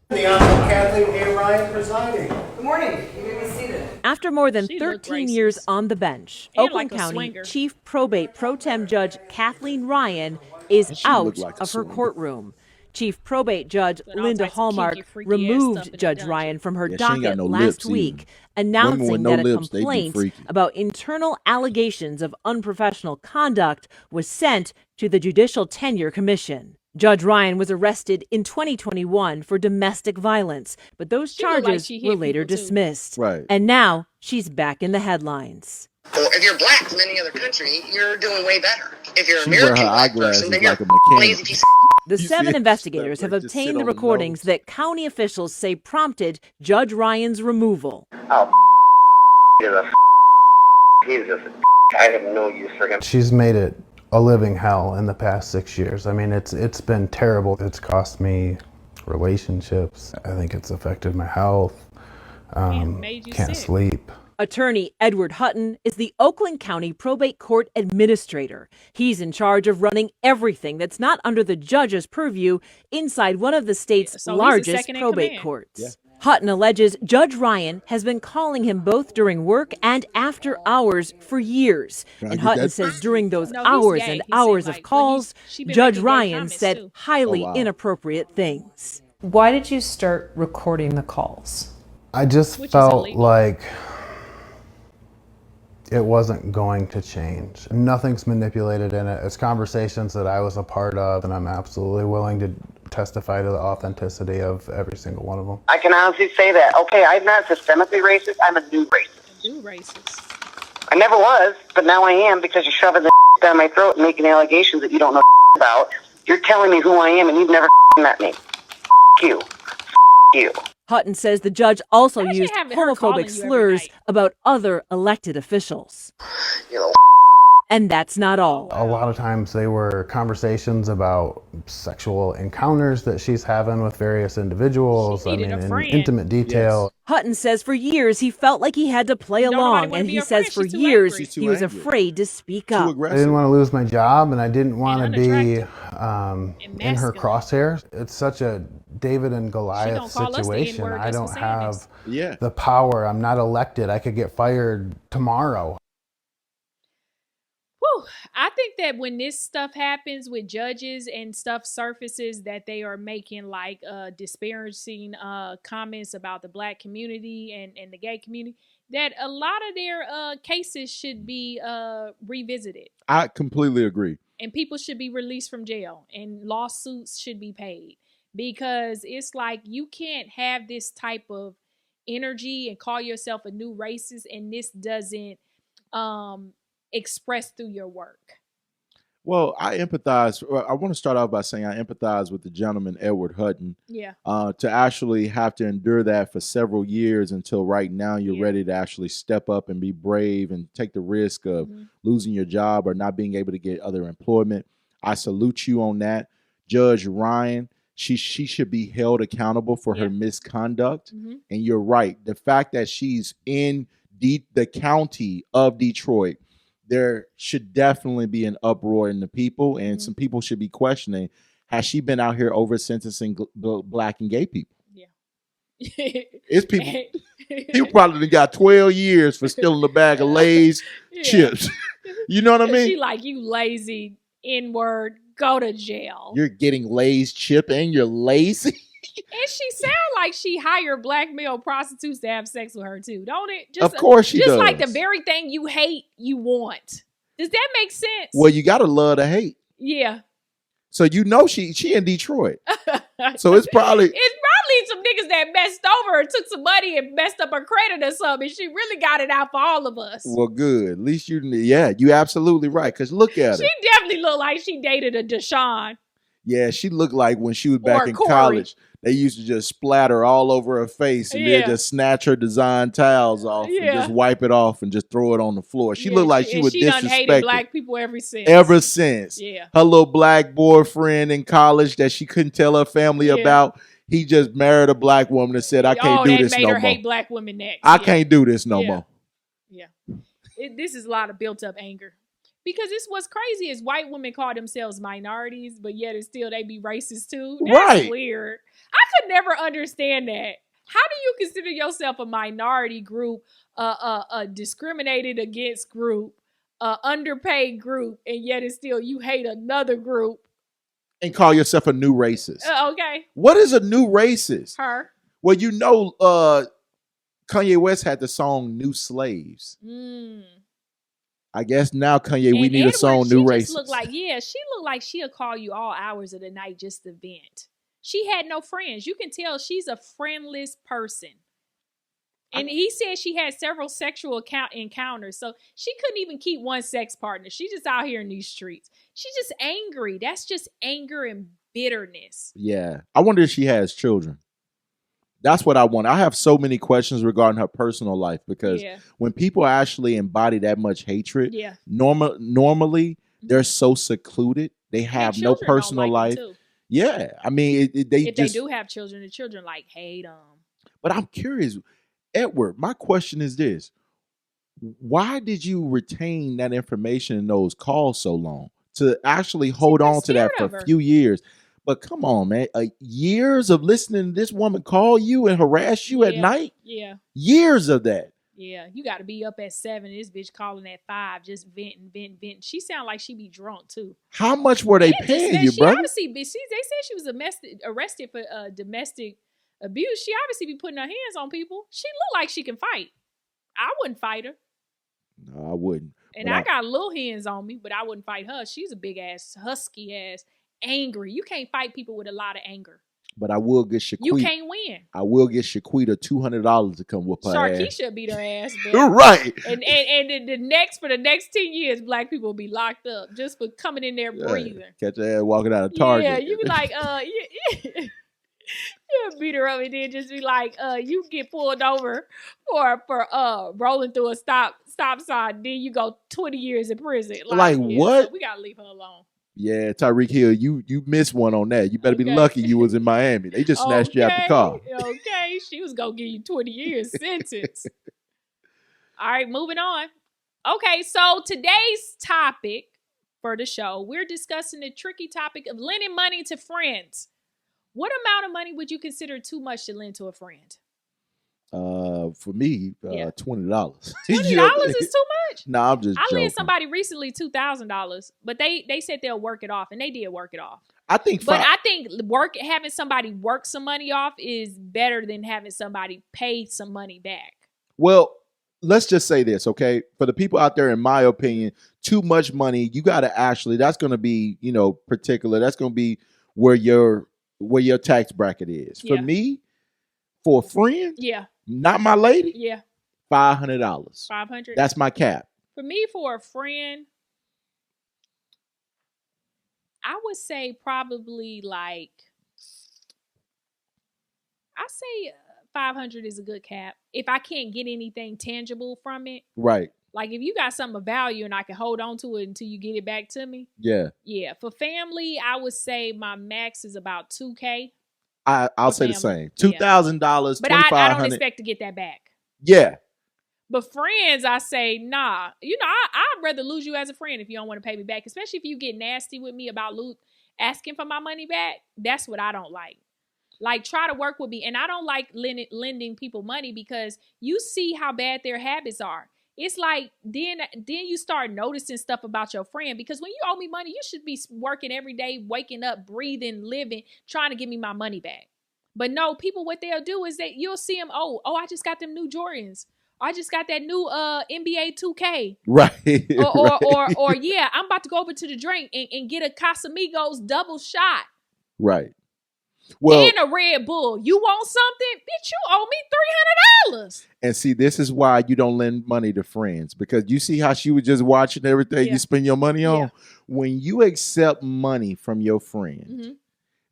S12: The Honorable Kathleen A. Ryan presiding.
S13: Good morning. You may be seated.
S11: After more than 13 years on the bench, Oakland County Chief Probate Pro Tem Judge Kathleen Ryan is out of her courtroom. Chief Probate Judge Linda Hallmark removed Judge Ryan from her docket last week, announcing that a complaint about internal allegations of unprofessional conduct was sent to the Judicial Tenure Commission. Judge Ryan was arrested in 2021 for domestic violence, but those charges were later dismissed.
S3: Right.
S11: And now she's back in the headlines.
S14: Well, if you're black from any other country, you're doing way better. If you're American black person, then you're lazy piece of
S11: The 7 investigators have obtained the recordings that county officials say prompted Judge Ryan's removal.
S14: Oh, he's just I have no use for him.
S15: She's made it a living hell in the past 6 years. I mean, it's been terrible. It's cost me relationships. I think it's affected my health. Can't sleep.
S11: Attorney Edward Hutton is the Oakland County Probate Court Administrator. He's in charge of running everything that's not under the judge's purview inside one of the state's largest probate courts. Yeah. Hutton alleges Judge Ryan has been calling him both during work and after hours for years. And Hutton says during those hours and hours of calls, Judge Ryan said highly inappropriate things.
S16: Why did you start recording the calls?
S15: I just felt like it wasn't going to change. Nothing's manipulated in it. It's conversations that I was a part of, and I'm absolutely willing to testify to the authenticity of every single one of them.
S14: I can honestly say that. Okay, I'm not systemically racist. I'm a new racist.
S2: A new racist.
S14: I never was, but now I am because you're shoving the down my throat and making allegations that you don't know about. You're telling me who I am, and you've never met me. You. You.
S11: Hutton says the judge also used homophobic slurs about other elected officials.
S14: You know,
S11: and that's not all.
S15: A lot of times they were conversations about sexual encounters that she's having with various individuals. I mean, in intimate detail.
S11: Yes. Hutton says for years he felt like he had to play along, and he says for years he was afraid to speak up.
S15: I didn't want to lose my job, and I didn't want to be in her crosshairs. It's such a David and Goliath situation. I don't have the power. I'm not elected. I could get fired tomorrow.
S2: Whew. I think that when this stuff happens with judges and stuff surfaces that they are making like disparaging comments about the black community and the gay community, that a lot of their cases should be revisited.
S3: I completely agree.
S2: And people should be released from jail and lawsuits should be paid, because it's like you can't have this type of energy and call yourself a new racist and this doesn't express through your work.
S3: Well, I empathize. I want to start off by saying I empathize with the gentleman, Edward Hutton.
S2: Yeah.
S3: To actually have to endure that for several years until right now you're ready to actually step up and be brave and take the risk of losing your job or not being able to get other employment. I salute you on that. Judge Ryan, she should be held accountable for her misconduct. And you're right. The fact that she's in the county of Detroit, there should definitely be an uproar in the people, and some people should be questioning, has she been out here over sentencing black and gay people?
S2: Yeah.
S3: It's people. People probably got 12 years for stealing a bag of Lay's chips. You know what I mean?
S2: She like, you lazy N-word, go to jail.
S3: You're getting Lay's chip and you're lazy.
S2: And she sound like she hired black male prostitutes to have sex with her too, don't it?
S3: Of course she does.
S2: Just like the very thing you hate, you want. Does that make sense?
S3: Well, you gotta love to hate.
S2: Yeah.
S3: So you know she in Detroit. So it's probably
S2: some niggas that messed over her, took some money and messed up her credit or something. She really got it out for all of us.
S3: Well, good. At least you absolutely right. Because look at her.
S2: She definitely looked like she dated a Deshaun.
S3: Yeah, she looked like when she was back in
S2: Corey.
S3: college, they used to just splatter all over her face and then just snatch her design towels off and just wipe it off and just throw it on the floor. She looked like she was disrespected. She done hated
S2: black people ever since.
S3: Yeah. Her little black boyfriend in college that she couldn't tell her family about, he just married a black woman and said, I can't do this no more.
S2: Made her hate black women next.
S3: I can't do this no more.
S2: Yeah. This is a lot of built up anger. Because it's what's crazy is white women call themselves minorities, but yet it's still they be racist too. That's weird. I could never understand that. How do you consider yourself a minority group, a discriminated against group, underpaid group, and yet it's still you hate another group?
S3: And call yourself a new racist.
S2: Okay.
S3: What is a new racist?
S2: Her.
S3: Well, you know, Kanye West had the song New Slaves. I guess now, Kanye, we need a song, New Racist.
S2: She looked like she'll call you all hours of the night just to vent. She had no friends. You can tell she's a friendless person. And he said she had several sexual encounters. So she couldn't even keep one sex partner. She's just out here in these streets. She's just angry. That's just anger and bitterness.
S3: Yeah. I wonder if she has children. That's what I want. I have so many questions regarding her personal life because when people actually embody that much hatred, normally they're so secluded. They have no personal life. Yeah. I mean, if they
S2: do have children, the children like hate them.
S3: But I'm curious, Edward, my question is this. Why did you retain that information in those calls so long to actually hold on to that for a few years? But come on, man. Years of listening to this woman call you and harass you at night?
S2: Yeah.
S3: Years of that.
S2: Yeah. You got to be up at 7. This bitch calling at 5, just venting. She sound like she be drunk, too.
S3: How much were they paying you, brother?
S2: They said she was arrested for domestic abuse. She obviously be putting her hands on people. She look like she can fight. I wouldn't fight her.
S3: No, I wouldn't.
S2: And I got little hands on me, but I wouldn't fight her. She's a big ass, husky ass, angry. You can't fight people with a lot of anger.
S3: But I will get Shaquita.
S2: You can't win.
S3: I will get Shaquita $200 to come whoop her ass.
S2: Sharkeisha beat her ass.
S3: Right.
S2: And for the next 10 years, black people will be locked up just for coming in there breathing.
S3: Catch her ass walking out of Target.
S2: Yeah, you be like, you beat her up and then just be like, you get pulled over for rolling through a stop sign, then you go 20 years in prison.
S3: Like what?
S2: So we gotta leave her alone.
S3: Yeah, Tyreek Hill, you missed one on that. You better be lucky you was in Miami. They just snatched you out the car.
S2: Okay, she was gonna give you 20 years sentence. All right, moving on. Okay, so today's topic for the show, we're discussing the tricky topic of lending money to friends. What amount of money would you consider too much to lend to a friend?
S3: For me, $20.
S2: $20 is too much.
S3: No, I'm just joking.
S2: I lent somebody recently $2,000, but they said they'll work it off, and they did work it off.
S3: I think
S2: having somebody work some money off is better than having somebody pay some money back.
S3: Well, let's just say this, okay? For the people out there, in my opinion, too much money, you got to actually, that's going to be, particular. That's going to be where your tax bracket is. For me, for a friend, not my lady, $500.
S2: $500.
S3: That's my cap.
S2: For me, for a friend, I would say probably I say 500 is a good cap. If I can't get anything tangible from it.
S3: Right.
S2: Like if you got something of value and I can hold on to it until you get it back to me.
S3: Yeah.
S2: Yeah. For family, I would say my max is about $2,000.
S3: I'll say the same. $2,000,
S2: but I don't expect to get that back.
S3: Yeah.
S2: But friends, I say, nah. I'd rather lose you as a friend if you don't want to pay me back, especially if you get nasty with me about asking for my money back. That's what I don't like. Like, try to work with me. And I don't like lending people money because you see how bad their habits are. It's like then you start noticing stuff about your friend, because when you owe me money, you should be working every day, waking up, breathing, living, trying to give me my money back. But no, people, what they'll do is that you'll see them, oh, I just got them new Jordans. I just got that new NBA 2K.
S3: Right.
S2: Or yeah, I'm about to go over to the drink and get a Casamigos double shot.
S3: Right. Well,
S2: and a Red Bull. You want something? Bitch, you owe me $300.
S3: And see, this is why you don't lend money to friends, because you see how she was just watching everything you spend your money on. Yeah. When you accept money from your friend,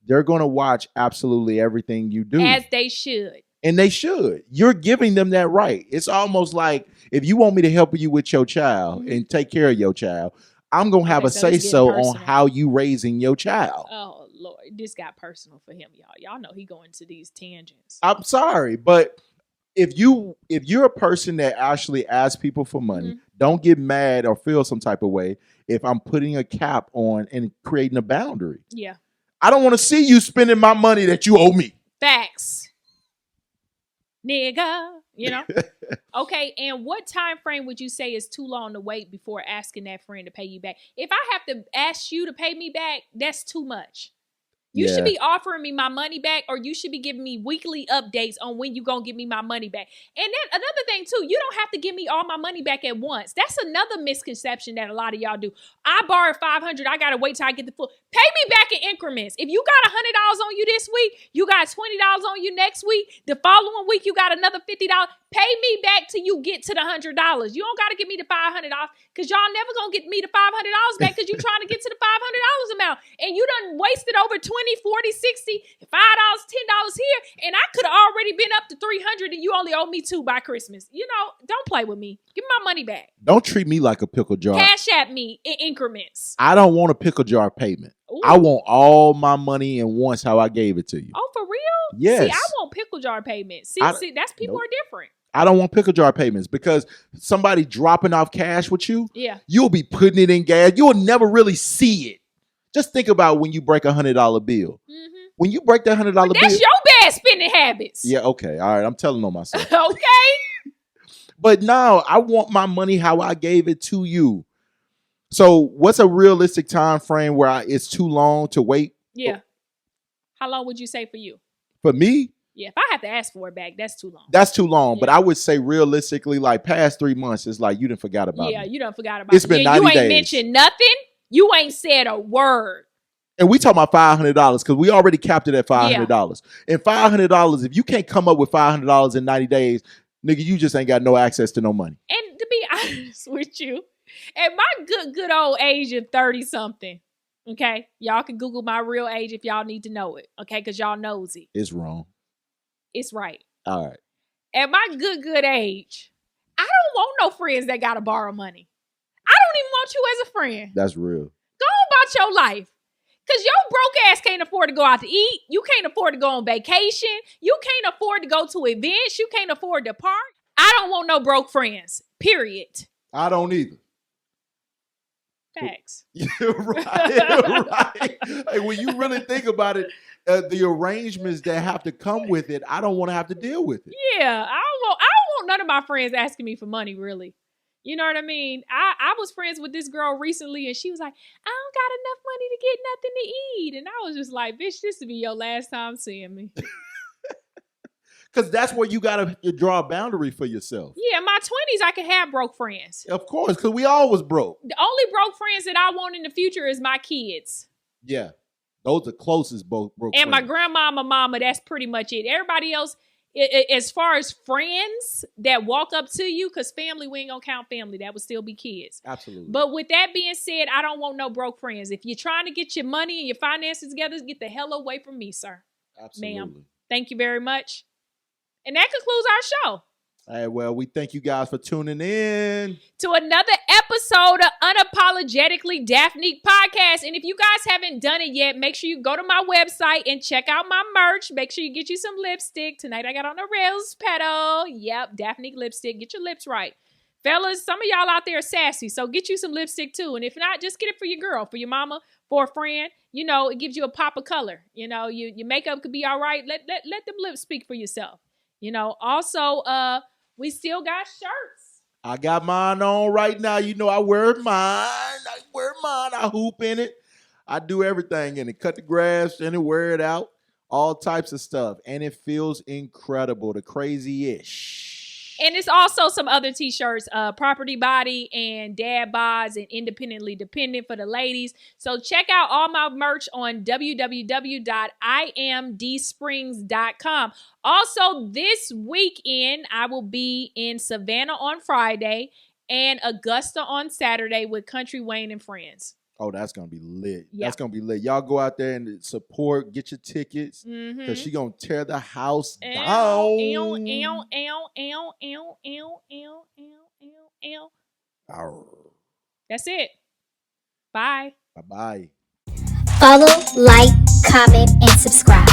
S3: they're going to watch absolutely everything you do.
S2: As they should.
S3: And they should. You're giving them that right. It's almost like if you want me to help you with your child and take care of your child, I'm going to have a say-so on how you raising your child.
S2: Oh, Lord. This got personal for him, y'all. Y'all know he going into these tangents.
S3: I'm sorry, but if you're a person that actually asks people for money, don't get mad or feel some type of way if I'm putting a cap on and creating a boundary.
S2: Yeah.
S3: I don't want to see you spending my money that you owe me.
S2: Facts. Nigga, Okay, and what time frame would you say is too long to wait before asking that friend to pay you back? If I have to ask you to pay me back, that's too much. You should be offering me my money back, or you should be giving me weekly updates on when you gonna give me my money back. And then another thing too, you don't have to give me all my money back at once. That's another misconception that a lot of y'all do. I borrowed $500, I gotta wait till I get the full. Pay me back in increments. If you got $100 on you this week, you got $20 on you next week. The following week, you got another $50. Pay me back till you get to the $100. You don't gotta give me the $500 because y'all never gonna get me the $500 back because you trying to get to the $500 amount. And you done wasted over 20, 40, 60, $5, $10 here. And I could have already been up to 300 and you only owe me $2 by Christmas. Don't play with me. Give me my money back.
S3: Don't treat me like a pickle jar.
S2: Cash at me in increments.
S3: I don't want a pickle jar payment.
S2: Ooh.
S3: I want all my money in once how I gave it to you.
S2: Oh, for real?
S3: Yes.
S2: See, I want pickle jar payments. See, that's people are different.
S3: I don't want pickle jar payments because somebody dropping off cash with you, you'll be putting it in gas. You'll never really see it. Just think about when you break $100 bill. When you break that $100 bill.
S2: That's your bad spending habits.
S3: Yeah, okay. All right. I'm telling on myself.
S2: Okay.
S3: But no, I want my money how I gave it to you. So what's a realistic time frame where it's too long to wait?
S2: Yeah. How long would you say for you?
S3: For me?
S2: Yeah, if I have to ask for it back, that's too long.
S3: That's too long. Yeah. But I would say realistically, like past 3 months, it's like you done forgot about me.
S2: Yeah, you done forgot about me.
S3: It's been 90 days.
S2: You ain't mentioned nothing. You ain't said a word.
S3: And we talking about $500 because we already capped it at $500. Yeah. And $500, if you can't come up with $500 in 90 days, nigga, you just ain't got no access to no money.
S2: And to be honest with you, at my good old age of 30-something, okay? Y'all can Google my real age if y'all need to know it, okay? Because y'all nosy.
S3: It's wrong.
S2: It's right.
S3: All right.
S2: At my good age, I don't want no friends that got to borrow money. I don't even want you as a friend.
S3: That's real.
S2: Go about your life. Because your broke ass can't afford to go out to eat. You can't afford to go on vacation. You can't afford to go to events. You can't afford to park. I don't want no broke friends. Period.
S3: I don't either.
S2: Facts.
S3: right. Like, when you really think about it, the arrangements that have to come with it, I don't want to have to deal with it.
S2: Yeah, I don't want none of my friends asking me for money, really. You know what I mean? I was friends with this girl recently, and she was like, I don't got enough money to get nothing to eat. And I was just like, bitch, this will be your last time seeing me.
S3: Because that's where you got to draw a boundary for yourself.
S2: Yeah, in my 20s, I could have broke friends.
S3: Of course, because we all was broke.
S2: The only broke friends that I want in the future is my kids.
S3: Yeah, those are closest broke
S2: and
S3: friends.
S2: My grandma, my mama, that's pretty much it. Everybody else, as far as friends that walk up to you, because family, we ain't gonna count family. That would still be kids.
S3: Absolutely.
S2: But with that being said, I don't want no broke friends. If you're trying to get your money and your finances together, get the hell away from me, sir.
S3: Absolutely.
S2: Ma'am. Thank you very much. And that concludes our show.
S3: All right, well, we thank you guys for tuning in
S2: to another episode of Unapologetically Daphnique podcast. And if you guys haven't done it yet, make sure you go to my website and check out my merch. Make sure you get you some lipstick. Tonight I got on a rose petal. Yep, Daphnique lipstick. Get your lips right. Fellas, some of y'all out there are sassy, so get you some lipstick too. And if not, just get it for your girl, for your mama, for a friend. You know, it gives you a pop of color. You know, your makeup could be all right. Let them lips speak for yourself. You know, also, we still got shirts.
S3: I got mine on right now. You know, I wear mine. I hoop in it. I do everything in it. Cut the grass in it, wear it out. All types of stuff. And it feels incredible. The crazy-ish.
S2: And it's also some other t-shirts, Property Body and Dad Bods and Independently Dependent for the ladies. So check out all my merch on www.imdsprings.com. Also, this weekend, I will be in Savannah on Friday and Augusta on Saturday with Country Wayne and Friends.
S3: Oh, that's going to be lit.
S2: Yeah.
S3: That's going to be lit. Y'all go out there and support, get your tickets, because she's going to tear the house down.
S2: That's it. Bye.
S3: Bye-bye.
S1: Follow, like, comment, and subscribe.